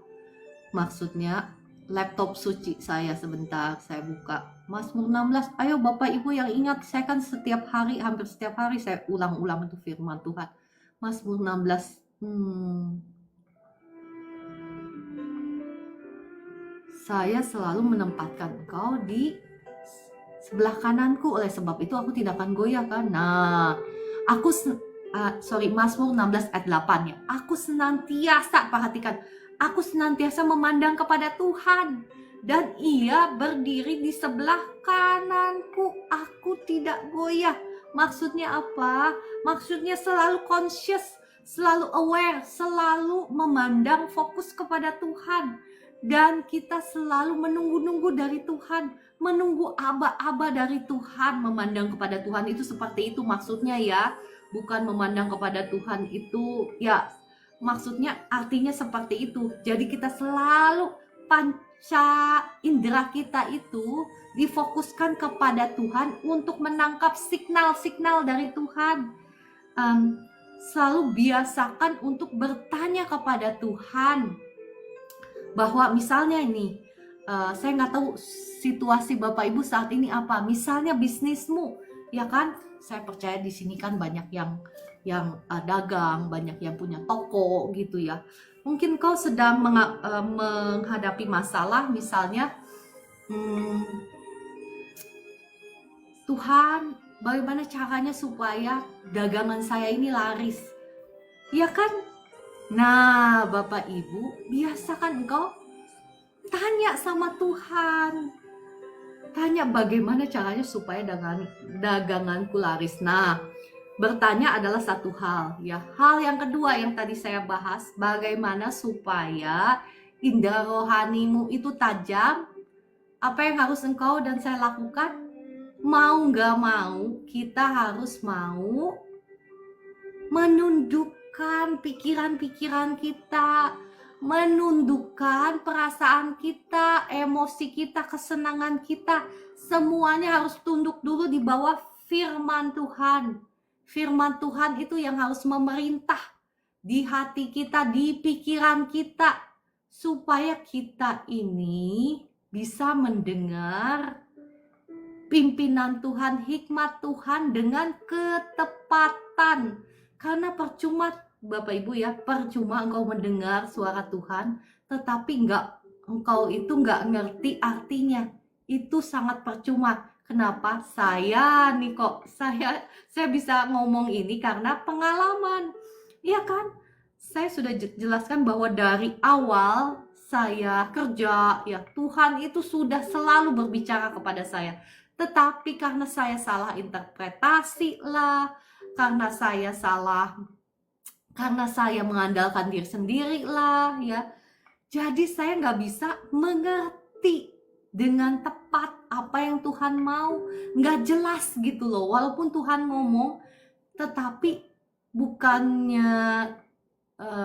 Maksudnya laptop suci saya, sebentar saya buka. Mazmur 16. Ayo Bapak Ibu yang ingat, saya kan setiap hari, hampir setiap hari saya ulang-ulang itu firman Tuhan. Mazmur 16. Saya selalu menempatkan engkau di sebelah kananku, oleh sebab itu aku tidak akan goyah kan. Nah, aku Mazmur 16 ayat 8 ya. Aku senantiasa, perhatikan, aku senantiasa memandang kepada Tuhan, dan Ia berdiri di sebelah kananku. Aku tidak goyah. Maksudnya apa? Maksudnya selalu conscious, selalu aware, selalu memandang fokus kepada Tuhan. Dan kita selalu menunggu-nunggu dari Tuhan, menunggu aba-aba dari Tuhan, memandang kepada Tuhan itu seperti itu maksudnya ya. Bukan memandang kepada Tuhan itu ya, maksudnya artinya seperti itu. Jadi kita selalu panca indera kita itu difokuskan kepada Tuhan untuk menangkap signal-signal dari Tuhan. Selalu biasakan untuk bertanya kepada Tuhan. Bahwa misalnya ini, saya nggak tahu situasi Bapak Ibu saat ini apa. Misalnya bisnismu, ya kan? Saya percaya di sini kan banyak yang dagang, banyak yang punya toko gitu ya. Mungkin kau sedang menghadapi masalah, misalnya, Tuhan, bagaimana caranya supaya dagangan saya ini laris? Ya kan? Nah, Bapak Ibu, biasakan engkau tanya sama Tuhan. Tanya bagaimana caranya supaya daganganku laris. Nah, bertanya adalah satu hal ya. Hal yang kedua yang tadi saya bahas, bagaimana supaya indera rohanimu itu tajam. Apa yang harus engkau dan saya lakukan? Mau gak mau, kita harus mau menundukkan pikiran-pikiran kita, menundukkan perasaan kita, emosi kita, kesenangan kita. Semuanya harus tunduk dulu di bawah firman Tuhan. Firman Tuhan itu yang harus memerintah di hati kita, di pikiran kita, supaya kita ini bisa mendengar pimpinan Tuhan, hikmat Tuhan dengan ketepatan. Karena percuma Bapak Ibu ya, percuma engkau mendengar suara Tuhan, tetapi engkau itu nggak ngerti artinya. Itu sangat percuma. Kenapa? Saya bisa ngomong ini karena pengalaman. Iya kan? Saya sudah jelaskan bahwa dari awal saya kerja, ya Tuhan itu sudah selalu berbicara kepada saya. Tetapi karena saya salah interpretasi lah, karena saya mengandalkan diri sendiri lah ya. Jadi saya nggak bisa mengerti dengan tepat apa yang Tuhan mau. Nggak jelas gitu loh. Walaupun Tuhan ngomong, tetapi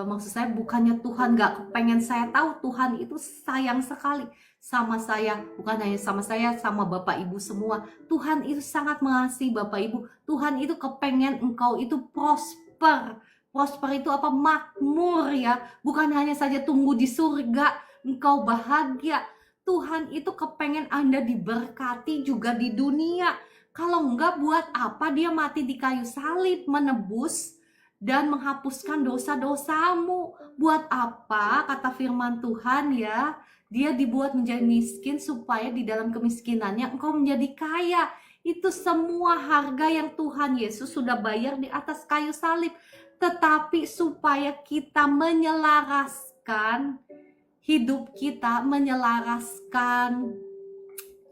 maksud saya bukannya Tuhan nggak kepengen saya tahu. Tuhan itu sayang sekali sama saya, bukan hanya sama saya, sama Bapak Ibu semua. Tuhan itu sangat mengasihi Bapak Ibu. Tuhan itu kepengen engkau itu prosper. Prosper itu apa? Makmur ya. Bukan hanya saja tunggu di surga, engkau bahagia. Tuhan itu kepengen Anda diberkati juga di dunia. Kalau enggak, buat apa dia mati di kayu salib menebus dan menghapuskan dosa-dosamu. Buat apa? Kata firman Tuhan ya, dia dibuat menjadi miskin supaya di dalam kemiskinannya engkau menjadi kaya. Itu semua harga yang Tuhan Yesus sudah bayar di atas kayu salib. Tetapi supaya kita menyelaraskan hidup kita, menyelaraskan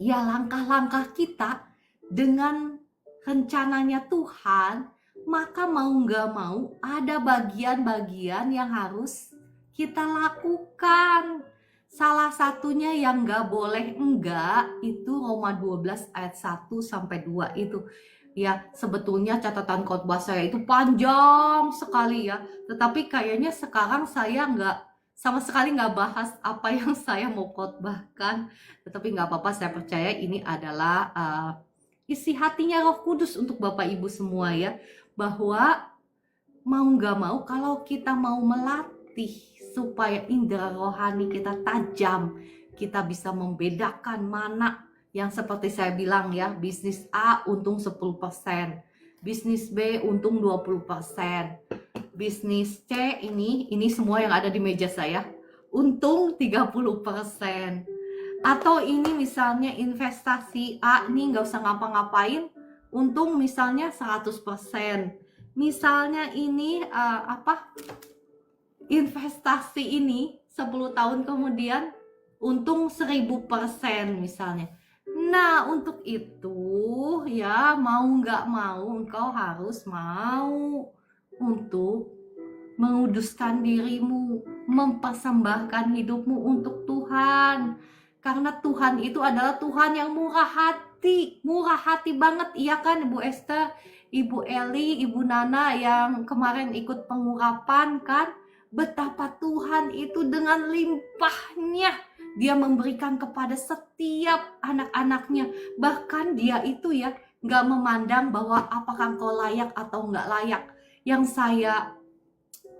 ya langkah-langkah kita dengan rencananya Tuhan, maka mau nggak mau ada bagian-bagian yang harus kita lakukan. Salah satunya yang nggak boleh enggak itu Roma 12 ayat 1 sampai 2 itu. Ya, sebetulnya catatan khotbah saya itu panjang sekali ya. Tetapi kayaknya sekarang saya sama sekali nggak bahas apa yang saya mau khotbahkan. Tetapi nggak apa-apa, saya percaya ini adalah isi hatinya Roh Kudus untuk Bapak Ibu semua ya. Bahwa mau nggak mau kalau kita mau melatih supaya indera rohani kita tajam, kita bisa membedakan mana yang seperti saya bilang ya, bisnis A untung 10%, bisnis B untung 20%, bisnis C ini semua yang ada di meja saya untung 30%. Atau ini misalnya investasi A nih nggak usah ngapa-ngapain, untung misalnya 100%. Misalnya ini investasi ini 10 tahun kemudian untung 1000% misalnya. Nah, untuk itu ya mau nggak mau engkau harus mau untuk menguduskan dirimu, mempersembahkan hidupmu untuk Tuhan. Karena Tuhan itu adalah Tuhan yang murah hati banget, iya kan Ibu Esther, Ibu Eli, Ibu Nana yang kemarin ikut pengurapan kan? Betapa Tuhan itu dengan limpahnya dia memberikan kepada setiap anak-anaknya. Bahkan dia itu ya gak memandang bahwa apakah engkau layak atau gak layak. Yang saya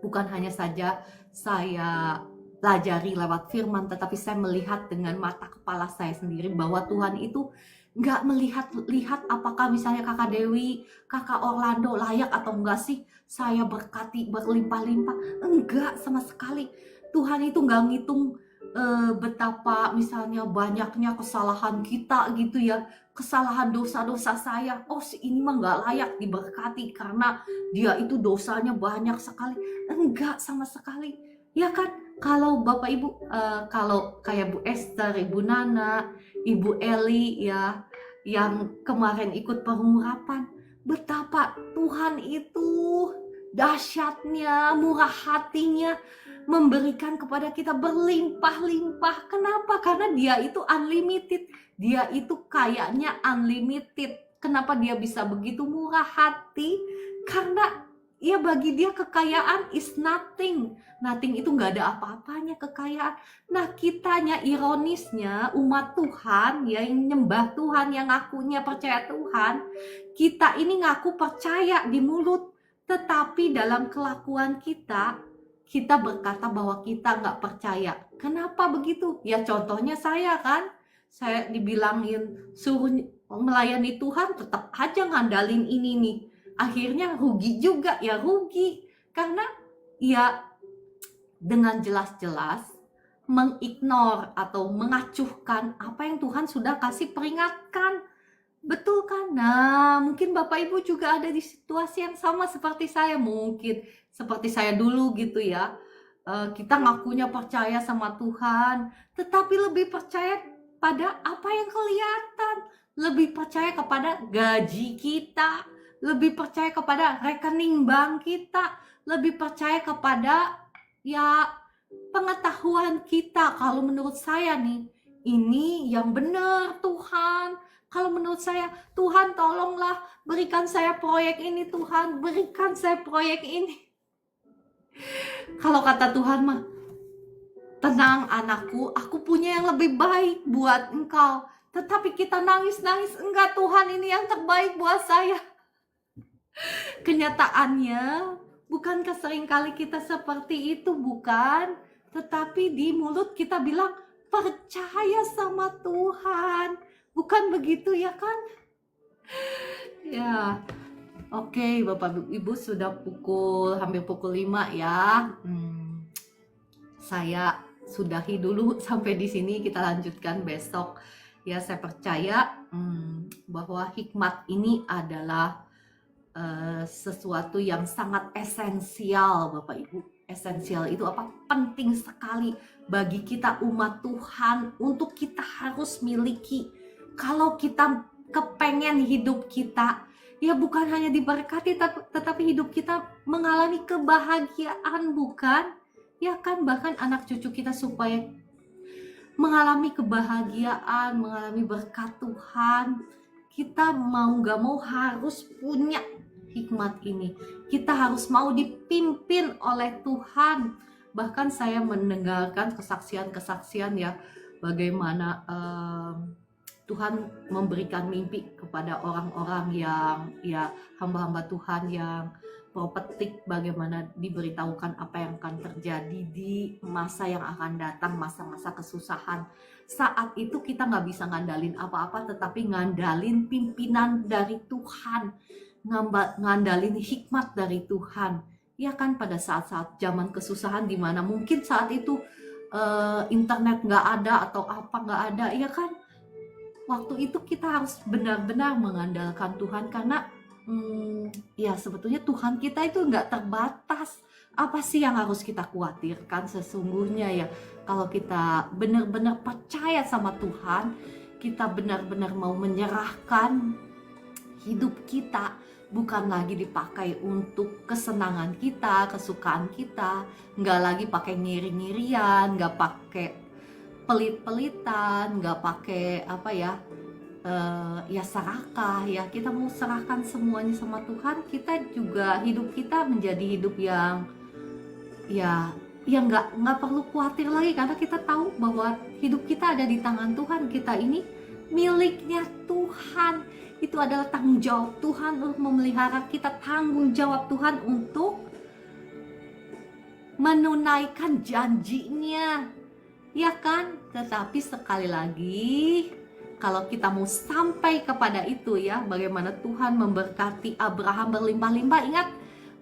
bukan hanya saja saya pelajari lewat firman, tetapi saya melihat dengan mata kepala saya sendiri bahwa Tuhan itu nggak melihat apakah misalnya kakak Dewi, kakak Orlando layak atau enggak sih saya berkati berlimpah-limpah. Enggak sama sekali. Tuhan itu nggak ngitung betapa misalnya banyaknya kesalahan kita gitu ya, kesalahan dosa-dosa saya. Oh, si ini mah nggak layak diberkati karena dia itu dosanya banyak sekali. Enggak sama sekali, ya kan? Kalau Bapak Ibu, kalau kayak Bu Esther, Ibu Nana, Ibu Eli ya, yang kemarin ikut pengurapan, betapa Tuhan itu dahsyatnya, murah hatinya, memberikan kepada kita berlimpah-limpah. Kenapa? Karena dia itu unlimited, dia itu kayaknya unlimited. Kenapa dia bisa begitu murah hati? Karena ya bagi dia kekayaan is nothing. Nothing itu gak ada apa-apanya kekayaan. Nah kitanya ironisnya umat Tuhan ya, yang nyembah Tuhan, yang ngakunya percaya Tuhan, kita ini ngaku percaya di mulut, tetapi dalam kelakuan kita berkata bahwa kita gak percaya. Kenapa begitu? Ya contohnya saya kan, saya dibilangin suruh melayani Tuhan tetap aja ngandalin ini nih. Akhirnya rugi juga, ya rugi. Karena ya dengan jelas-jelas mengignore atau mengacuhkan apa yang Tuhan sudah kasih peringatkan. Betul kan? Nah, mungkin Bapak Ibu juga ada di situasi yang sama seperti saya. Mungkin seperti saya dulu gitu ya. Kita ngakunya percaya sama Tuhan, tetapi lebih percaya pada apa yang kelihatan. Lebih percaya kepada gaji kita, lebih percaya kepada rekening bank kita, lebih percaya kepada ya pengetahuan kita. Kalau menurut saya nih, ini yang benar Tuhan. Kalau menurut saya, Tuhan tolonglah berikan saya proyek ini, Tuhan berikan saya proyek ini. Kalau kata Tuhan mah, tenang anakku, aku punya yang lebih baik buat engkau. Tetapi kita nangis-nangis, enggak Tuhan, ini yang terbaik buat saya. Kenyataannya, bukankah seringkali kita seperti itu, bukan? Tetapi di mulut kita bilang, percaya sama Tuhan. Bukan begitu ya kan? Ya, Oke, Bapak Ibu, sudah hampir pukul 5 ya. Saya sudahi dulu sampai di sini, kita lanjutkan besok. Ya, saya percaya bahwa hikmat ini adalah sesuatu yang sangat esensial, Bapak Ibu. Esensial itu apa? Penting sekali bagi kita umat Tuhan untuk kita harus miliki. Kalau kita kepengen hidup kita ya bukan hanya diberkati, tetapi hidup kita mengalami kebahagiaan, bukan? Ya kan, bahkan anak cucu kita supaya mengalami kebahagiaan, mengalami berkat Tuhan, kita mau gak mau harus punya hikmat ini. Kita harus mau dipimpin oleh Tuhan. Bahkan saya mendengarkan kesaksian-kesaksian ya, bagaimana Tuhan memberikan mimpi kepada orang-orang yang ya hamba-hamba Tuhan yang profetik, bagaimana diberitahukan apa yang akan terjadi di masa yang akan datang, masa-masa kesusahan. Saat itu kita nggak bisa ngandalin apa-apa, tetapi ngandalin pimpinan dari Tuhan, ngandalin hikmat dari Tuhan. Ya kan, pada saat-saat zaman kesusahan di mana mungkin saat itu internet nggak ada atau apa nggak ada, ya kan? Waktu itu kita harus benar-benar mengandalkan Tuhan karena ya sebetulnya Tuhan kita itu nggak terbatas. Apa sih yang harus kita khawatirkan sesungguhnya ya? Kalau kita benar-benar percaya sama Tuhan, kita benar-benar mau menyerahkan hidup kita, bukan lagi dipakai untuk kesenangan kita, kesukaan kita, nggak lagi pakai ngiri-ngirian, nggak pakai pelit-pelitan, nggak pakai apa ya, ya serakah ya. Kita mau serahkan semuanya sama Tuhan. Kita juga hidup kita menjadi hidup yang ya nggak perlu khawatir lagi, karena kita tahu bahwa hidup kita ada di tangan Tuhan. Kita ini miliknya Tuhan. Itu adalah tanggung jawab Tuhan untuk memelihara kita, tanggung jawab Tuhan untuk menunaikan janjinya, ya kan? Tetapi sekali lagi, kalau kita mau sampai kepada itu ya, bagaimana Tuhan memberkati Abraham berlimpah-limpah. Ingat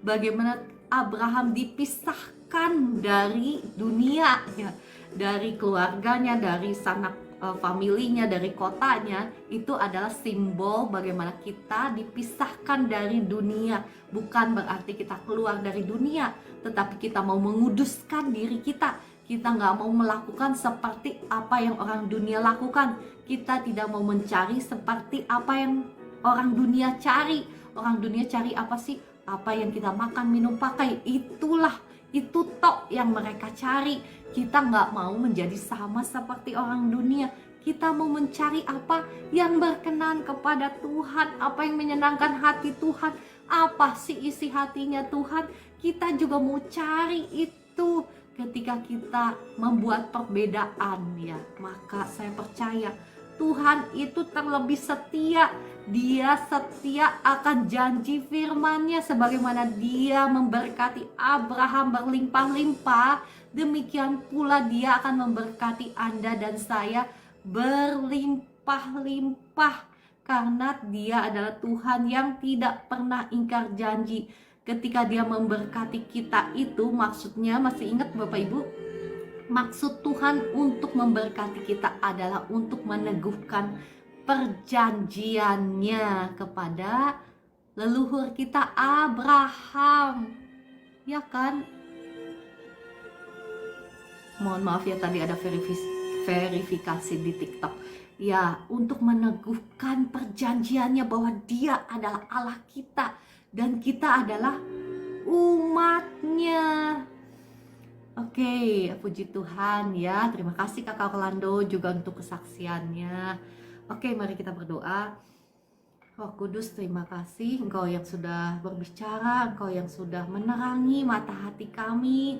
bagaimana Abraham dipisahkan dari dunia ya, dari keluarganya, dari sanak familinya, dari kotanya. Itu adalah simbol bagaimana kita dipisahkan dari dunia. Bukan berarti kita keluar dari dunia, tetapi kita mau menguduskan diri kita. Kita nggak mau melakukan seperti apa yang orang dunia lakukan. Kita tidak mau mencari seperti apa yang orang dunia cari. Orang dunia cari apa sih? Apa yang kita makan, minum, pakai. Itu tok yang mereka cari. Kita nggak mau menjadi sama seperti orang dunia. Kita mau mencari apa yang berkenan kepada Tuhan, apa yang menyenangkan hati Tuhan, apa sih isi hatinya Tuhan. Kita juga mau cari itu. Ketika kita membuat perbedaan ya, maka saya percaya Tuhan itu terlebih setia. Dia setia akan janji firman-Nya, sebagaimana Dia memberkati Abraham berlimpah-limpah, demikian pula Dia akan memberkati Anda dan saya berlimpah-limpah, karena Dia adalah Tuhan yang tidak pernah ingkar janji. Ketika Dia memberkati kita itu maksudnya, masih ingat Bapak Ibu? Maksud Tuhan untuk memberkati kita adalah untuk meneguhkan perjanjiannya kepada leluhur kita Abraham. Ya kan? Mohon maaf ya, tadi ada verifikasi di TikTok. Ya, untuk meneguhkan perjanjiannya bahwa Dia adalah Allah kita dan kita adalah umatnya. Oke, puji Tuhan ya. Terima kasih Kakak Orlando juga untuk kesaksiannya. Oke, mari kita berdoa. Roh Kudus, terima kasih Engkau yang sudah berbicara, Engkau yang sudah menerangi mata hati kami,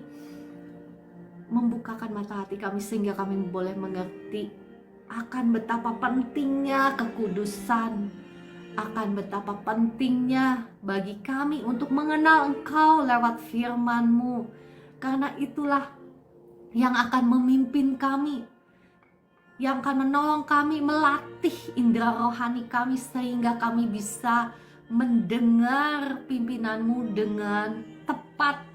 membukakan mata hati kami sehingga kami boleh mengerti akan betapa pentingnya kekudusan, akan betapa pentingnya bagi kami untuk mengenal Engkau lewat firman-Mu, karena itulah yang akan memimpin kami, yang akan menolong kami, melatih indera rohani kami sehingga kami bisa mendengar pimpinanmu dengan tepat,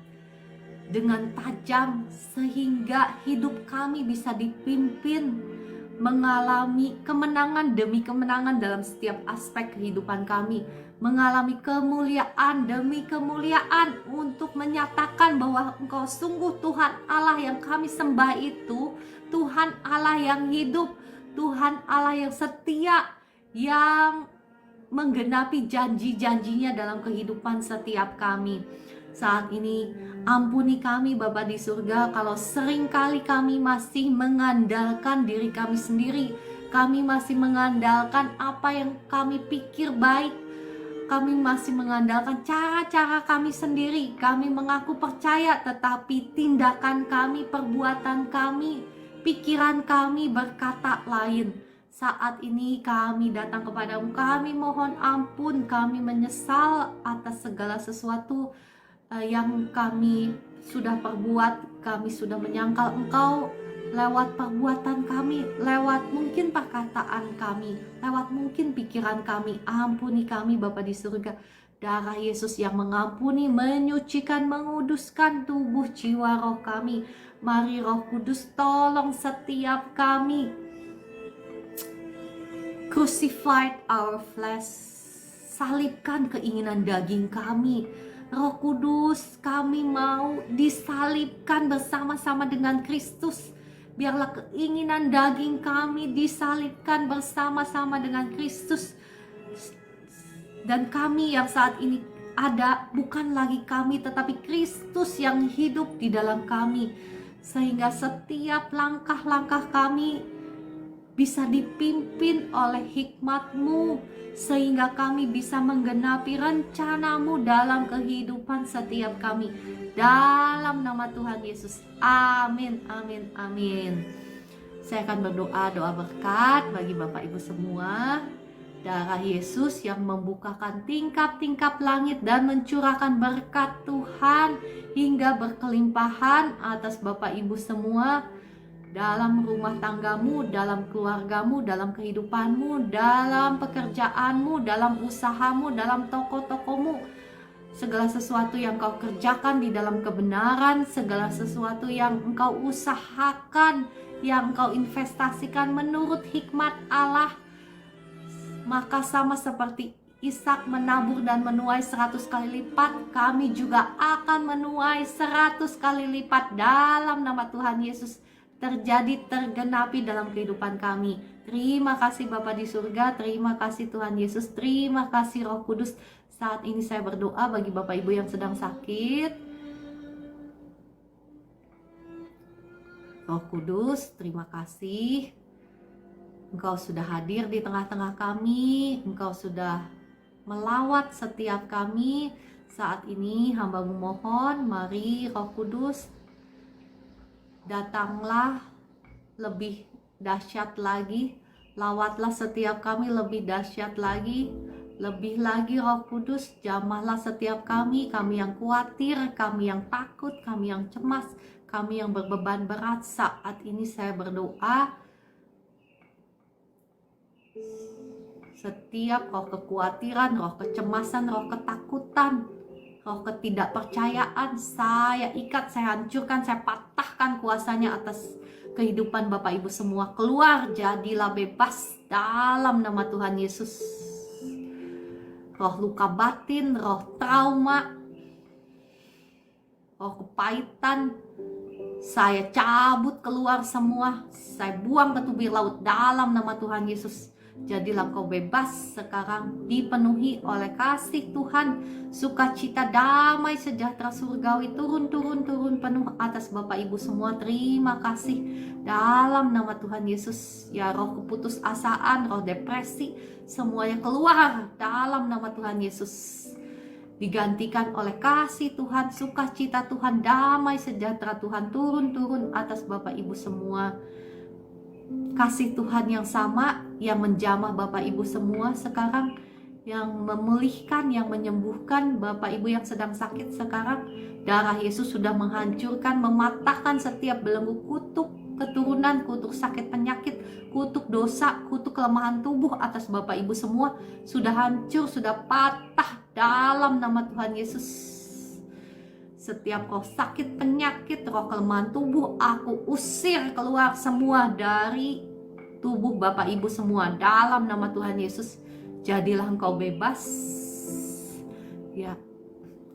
dengan tajam, sehingga hidup kami bisa dipimpin mengalami kemenangan demi kemenangan dalam setiap aspek kehidupan kami, mengalami kemuliaan demi kemuliaan untuk menyatakan bahwa Engkau sungguh Tuhan Allah yang kami sembah itu, Tuhan Allah yang hidup, Tuhan Allah yang setia, yang menggenapi janji-janjinya dalam kehidupan setiap kami. Saat ini ampuni kami Bapa di surga kalau seringkali kami masih mengandalkan diri kami sendiri, kami masih mengandalkan apa yang kami pikir baik, kami masih mengandalkan cara-cara kami sendiri. Kami mengaku percaya, tetapi tindakan kami, perbuatan kami, pikiran kami berkata lain. Saat ini kami datang kepadamu, kami mohon ampun, kami menyesal atas segala sesuatu yang kami sudah perbuat. Kami sudah menyangkal Engkau lewat perbuatan kami, lewat mungkin perkataan kami, lewat mungkin pikiran kami. Ampuni kami Bapa di surga. Darah Yesus yang mengampuni, menyucikan, menguduskan tubuh, jiwa, roh kami. Mari Roh Kudus tolong setiap kami. Crucified our flesh, salibkan keinginan daging kami. Roh Kudus, kami mau disalibkan bersama-sama dengan Kristus. Biarlah keinginan daging kami disalibkan bersama-sama dengan Kristus. Dan kami yang saat ini ada, bukan lagi kami, tetapi Kristus yang hidup di dalam kami. Sehingga setiap langkah-langkah kami bisa dipimpin oleh hikmat-Mu, sehingga kami bisa menggenapi rencana-Mu dalam kehidupan setiap kami. Dalam nama Tuhan Yesus. Amin, amin, amin. Saya akan berdoa, doa berkat bagi Bapak Ibu semua. Darah Yesus yang membukakan tingkap-tingkap langit dan mencurahkan berkat Tuhan hingga berkelimpahan atas Bapak Ibu semua, dalam rumah tanggamu, dalam keluargamu, dalam kehidupanmu, dalam pekerjaanmu, dalam usahamu, dalam toko-tokomu. Segala sesuatu yang kau kerjakan di dalam kebenaran, segala sesuatu yang engkau usahakan, yang engkau investasikan menurut hikmat Allah, maka sama seperti Ishak menabur dan menuai 100 kali lipat, kami juga akan menuai 100 kali lipat dalam nama Tuhan Yesus. Terjadi, tergenapi dalam kehidupan kami. Terima kasih Bapa di surga, terima kasih Tuhan Yesus, terima kasih Roh Kudus. Saat ini saya berdoa bagi Bapak Ibu yang sedang sakit. Roh Kudus, terima kasih. Engkau sudah hadir di tengah-tengah kami, Engkau sudah melawat setiap kami. Saat ini hamba-Mu mohon, mari Roh Kudus, datanglah lebih dahsyat lagi, lawatlah setiap kami lebih dahsyat lagi, lebih lagi Roh Kudus, jamahlah setiap kami yang khawatir, kami yang takut, kami yang cemas, kami yang berbeban berat. Saat ini saya berdoa, setiap roh kekhawatiran, roh kecemasan, roh ketakutan, roh ketidakpercayaan, saya ikat, saya hancurkan, saya patahkan kuasanya atas kehidupan Bapak Ibu semua. Keluar, jadilah bebas dalam nama Tuhan Yesus. Roh luka batin, roh trauma, roh kepahitan, saya cabut keluar semua. Saya buang ke tubir laut dalam nama Tuhan Yesus. Jadilah kau bebas sekarang, dipenuhi oleh kasih Tuhan, sukacita, damai, sejahtera surgawi turun penuh atas Bapak Ibu semua. Terima kasih dalam nama Tuhan Yesus. Ya, roh keputusasaan, roh depresi, semuanya keluar dalam nama Tuhan Yesus. Digantikan oleh kasih Tuhan, sukacita Tuhan, damai, sejahtera Tuhan turun atas Bapak Ibu semua. Kasih Tuhan yang sama, yang menjamah Bapak Ibu semua sekarang, yang memulihkan, yang menyembuhkan Bapak Ibu yang sedang sakit sekarang. Darah Yesus sudah menghancurkan, mematahkan setiap belenggu kutuk keturunan, kutuk sakit penyakit, kutuk dosa, kutuk kelemahan tubuh atas Bapak Ibu semua sudah hancur, sudah patah dalam nama Tuhan Yesus. Setiap roh sakit, penyakit, roh kelemahan tubuh, aku usir keluar semua dari tubuh Bapak Ibu semua dalam nama Tuhan Yesus. Jadilah engkau bebas. Ya,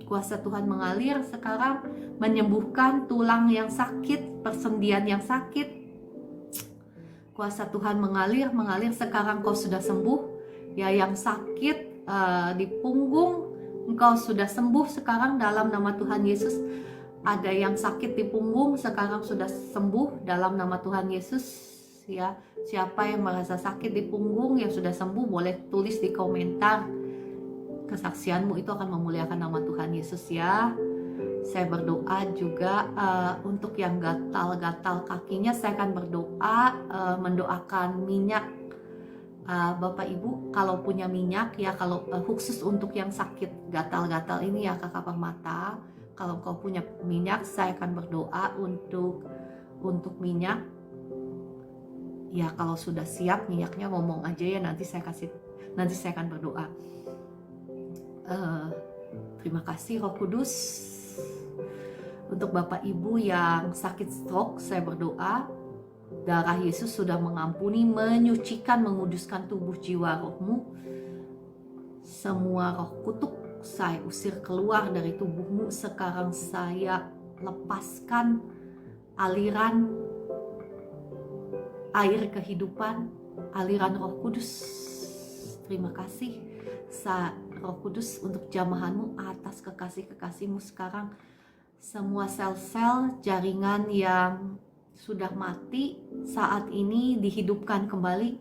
kuasa Tuhan mengalir sekarang, menyembuhkan tulang yang sakit, persendian yang sakit. Kuasa Tuhan mengalir sekarang kau sudah sembuh. Ya, yang sakit di punggung, engkau sudah sembuh sekarang dalam nama Tuhan Yesus. Ada yang sakit di punggung sekarang sudah sembuh dalam nama Tuhan Yesus. Ya, siapa yang merasa sakit di punggung yang sudah sembuh boleh tulis di komentar. Kesaksianmu itu akan memuliakan nama Tuhan Yesus ya. Saya berdoa juga untuk yang gatal-gatal kakinya, saya akan berdoa mendoakan minyak. Bapak Ibu kalau punya minyak ya, kalau khusus untuk yang sakit gatal-gatal ini ya kakak mata, kalau kau punya minyak saya akan berdoa untuk minyak. Ya kalau sudah siap minyaknya ngomong aja ya, nanti saya akan berdoa. Terima kasih Roh Kudus. Untuk Bapak Ibu yang sakit stroke, saya berdoa darah Yesus sudah mengampuni, menyucikan, menguduskan tubuh, jiwa, rohmu. Semua roh kutuk saya usir keluar dari tubuhmu. Sekarang saya lepaskan aliran air kehidupan, aliran Roh Kudus. Terima kasih Roh Kudus untuk jamahanmu atas kekasih-kekasihmu sekarang. Semua sel-sel jaringan yang sudah mati saat ini dihidupkan kembali.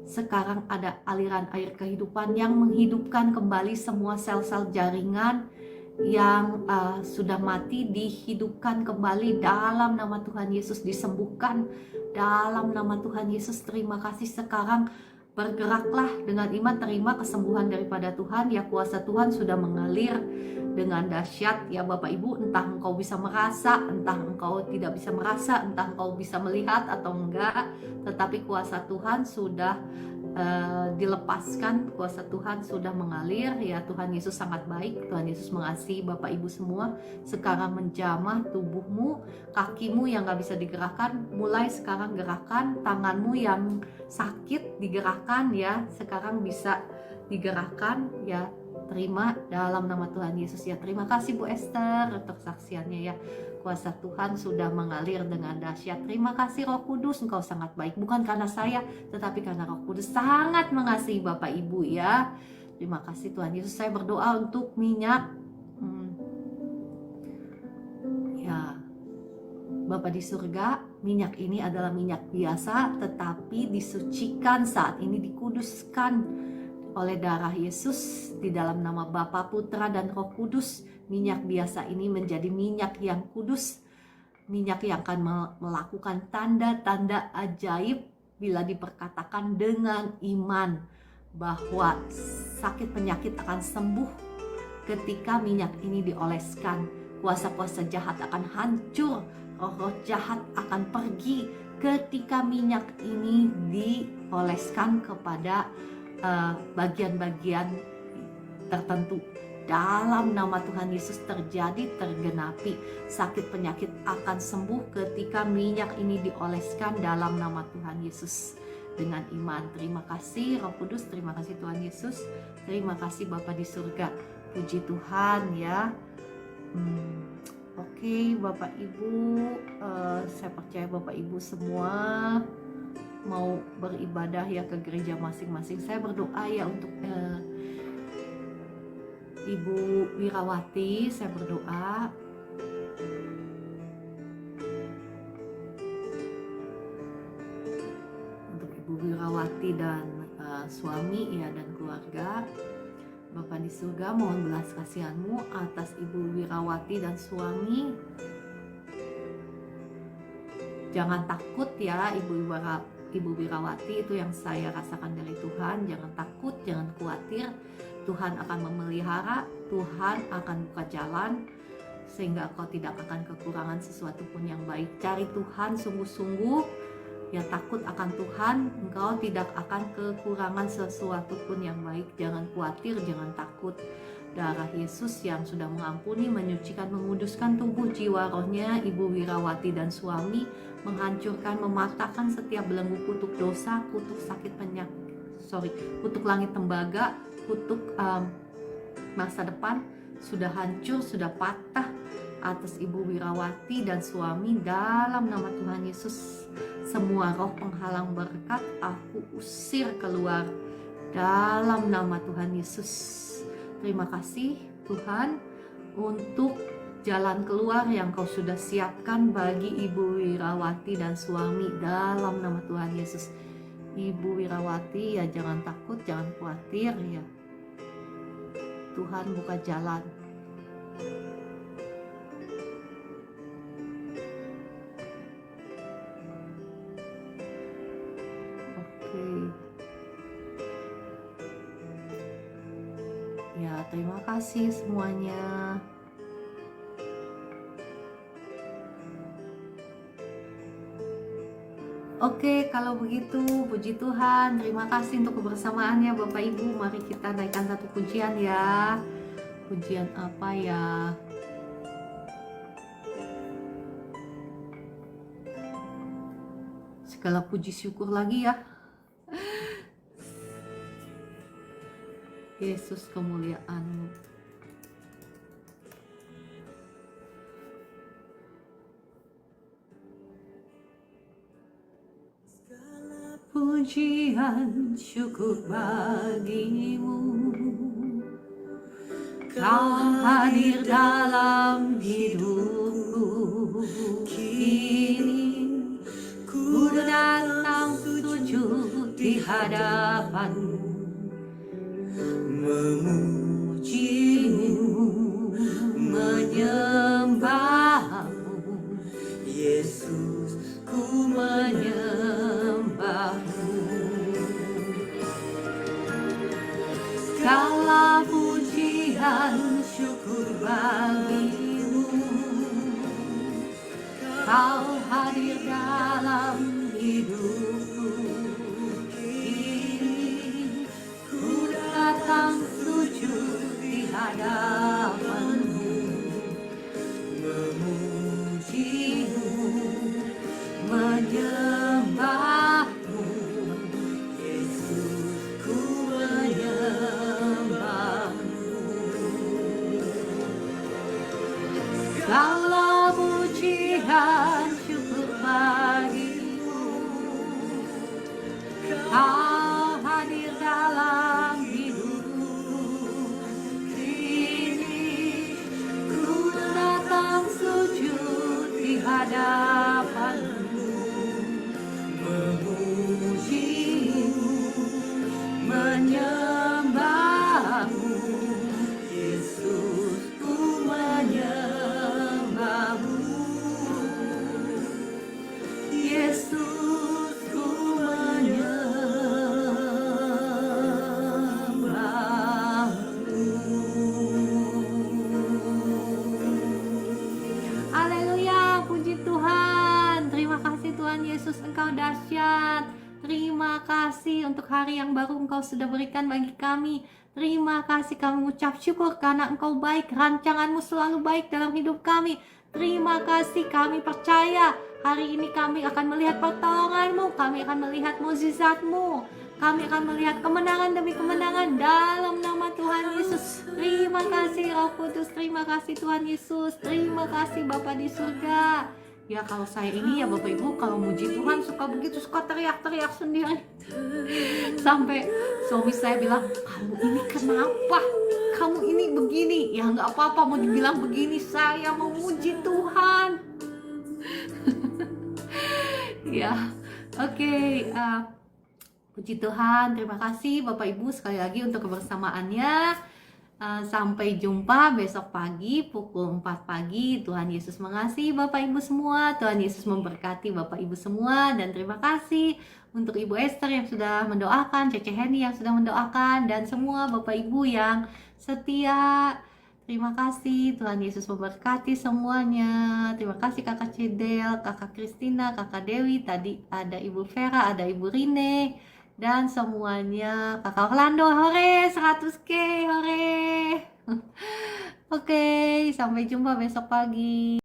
Sekarang ada aliran air kehidupan yang menghidupkan kembali semua sel-sel jaringan yang sudah mati, dihidupkan kembali dalam nama Tuhan Yesus, disembuhkan dalam nama Tuhan Yesus. Terima kasih. Sekarang bergeraklah dengan iman, terima kesembuhan daripada Tuhan ya. Kuasa Tuhan sudah mengalir dengan dahsyat ya Bapak Ibu. Entah engkau bisa merasa, entah engkau tidak bisa merasa, entah engkau bisa melihat atau enggak, tetapi kuasa Tuhan sudah dilepaskan, kuasa Tuhan sudah mengalir ya. Tuhan Yesus sangat baik, Tuhan Yesus mengasihi Bapak Ibu semua. Sekarang menjamah tubuhmu, kakimu yang gak bisa digerakkan mulai sekarang gerakkan, tanganmu yang sakit digerakkan ya, sekarang bisa digerakkan ya. Terima dalam nama Tuhan Yesus ya. Terima kasih Bu Esther untuk kesaksiannya ya. Kuasa Tuhan sudah mengalir dengan dahsyat. Terima kasih Roh Kudus, engkau sangat baik. Bukan karena saya, tetapi karena Roh Kudus sangat mengasihi Bapak Ibu ya. Terima kasih Tuhan Yesus. Saya berdoa untuk minyak. Ya, Bapa di surga, minyak ini adalah minyak biasa, tetapi disucikan saat ini, dikuduskan oleh darah Yesus di dalam nama Bapa, Putra, dan Roh Kudus. Minyak biasa ini menjadi minyak yang kudus, minyak yang akan melakukan tanda-tanda ajaib bila diperkatakan dengan iman bahwa sakit penyakit akan sembuh ketika minyak ini dioleskan. Kuasa-kuasa jahat akan hancur, roh-roh jahat akan pergi ketika minyak ini dioleskan kepada bagian-bagian tertentu. Dalam nama Tuhan Yesus terjadi, tergenapi. Sakit penyakit akan sembuh ketika minyak ini dioleskan dalam nama Tuhan Yesus dengan iman. Terima kasih Roh Kudus, terima kasih Tuhan Yesus, terima kasih Bapa di surga. Puji Tuhan ya. Oke, Bapak Ibu, saya percaya Bapak Ibu semua mau beribadah ya ke gereja masing-masing. Saya berdoa ya untuk Ibu Wirawati, saya berdoa untuk Ibu Wirawati dan suami ya dan keluarga. Bapa di surga, mohon belas kasihan-Mu atas Ibu Wirawati dan suami. Jangan takut ya Ibu Wirawati, itu yang saya rasakan dari Tuhan. Jangan takut, jangan khawatir. Tuhan akan memelihara, Tuhan akan buka jalan sehingga kau tidak akan kekurangan sesuatu pun yang baik. Cari Tuhan sungguh-sungguh Ya, takut akan Tuhan, engkau tidak akan kekurangan sesuatu pun yang baik. Jangan khawatir, jangan takut. Darah Yesus yang sudah mengampuni, menyucikan, menguduskan tubuh, jiwa, rohnya Ibu Wirawati dan suami, menghancurkan, mematahkan setiap belenggu kutuk dosa, kutuk sakit kutuk langit tembaga, kutuk masa depan, sudah hancur, sudah patah atas Ibu Wirawati dan suami dalam nama Tuhan Yesus. Semua roh penghalang berkat aku usir keluar dalam nama Tuhan Yesus. Terima kasih Tuhan untuk jalan keluar yang Kau sudah siapkan bagi Ibu Wirawati dan suami dalam nama Tuhan Yesus. Ibu Wirawati, ya jangan takut, jangan khawatir ya. Tuhan buka jalan. Oke. Ya, terima kasih semuanya. Oke, kalau begitu, puji Tuhan. Terima kasih untuk kebersamaannya Bapak Ibu. Mari kita naikkan satu pujian ya. Pujian apa ya? Segala puji syukur lagi ya. Yesus, kemuliaan-Mu. Segala pujian syukur bagi-Mu. Kau hadir dalam hidupku. Kini ku datang sujud di hadapan-Mu, memuji-Mu, menyembah-Mu. Yesus, ku menyembah-Mu. Segala pujian syukur bagi-Mu. Kau hadir dalam hidupku. Kini ku datang sujud di hadapan-Mu, memuji-Mu, menyembah-Mu. Yesus, ku menyembah-Mu. Segala pujian syukur bagi-Mu. Kau hadir dalam hidupku. Kini ku datang sujud di hadapan-Mu, memuji-Mu, menyembah-Mu. Yesus, ku menyembah-Mu. Yesus, ku menyembah-Mu. Haleluya, puji Tuhan. Terima kasih Tuhan Yesus, Engkau dahsyat. Terima kasih untuk hari yang baru Engkau sudah berikan bagi kami. Terima kasih, kami ucap syukur karena Engkau baik, rancangan-Mu selalu baik dalam hidup kami. Terima kasih, kami percaya hari ini kami akan melihat pertolongan-Mu, kami akan melihat mukjizat-Mu, kami akan melihat kemenangan demi kemenangan dalam nama Tuhan Yesus. Terima kasih Roh Kudus, terima kasih Tuhan Yesus, terima kasih Bapa di surga. Ya, kalau saya ini ya Bapak Ibu, kalau muji Tuhan suka begitu, suka teriak-teriak sendiri. Sampai suami saya bilang, kamu ini kenapa? Kamu ini begini? Ya nggak apa-apa mau dibilang begini, saya memuji Tuhan. Ya, oke. Puji Tuhan, terima kasih Bapak Ibu sekali lagi untuk kebersamaannya. Sampai jumpa besok pagi pukul 4 pagi. Tuhan Yesus mengasihi Bapak Ibu semua. Tuhan Yesus memberkati Bapak Ibu semua. Dan terima kasih untuk Ibu Esther yang sudah mendoakan, Cece Heni yang sudah mendoakan, dan semua Bapak Ibu yang setia. Terima kasih, Tuhan Yesus memberkati semuanya. Terima kasih Kakak Cedel, Kakak Kristina, Kakak Dewi, tadi ada Ibu Vera, ada Ibu Rine, dan semuanya. Kakak Orlando, hore, 100K, hore. Oke, sampai jumpa besok pagi.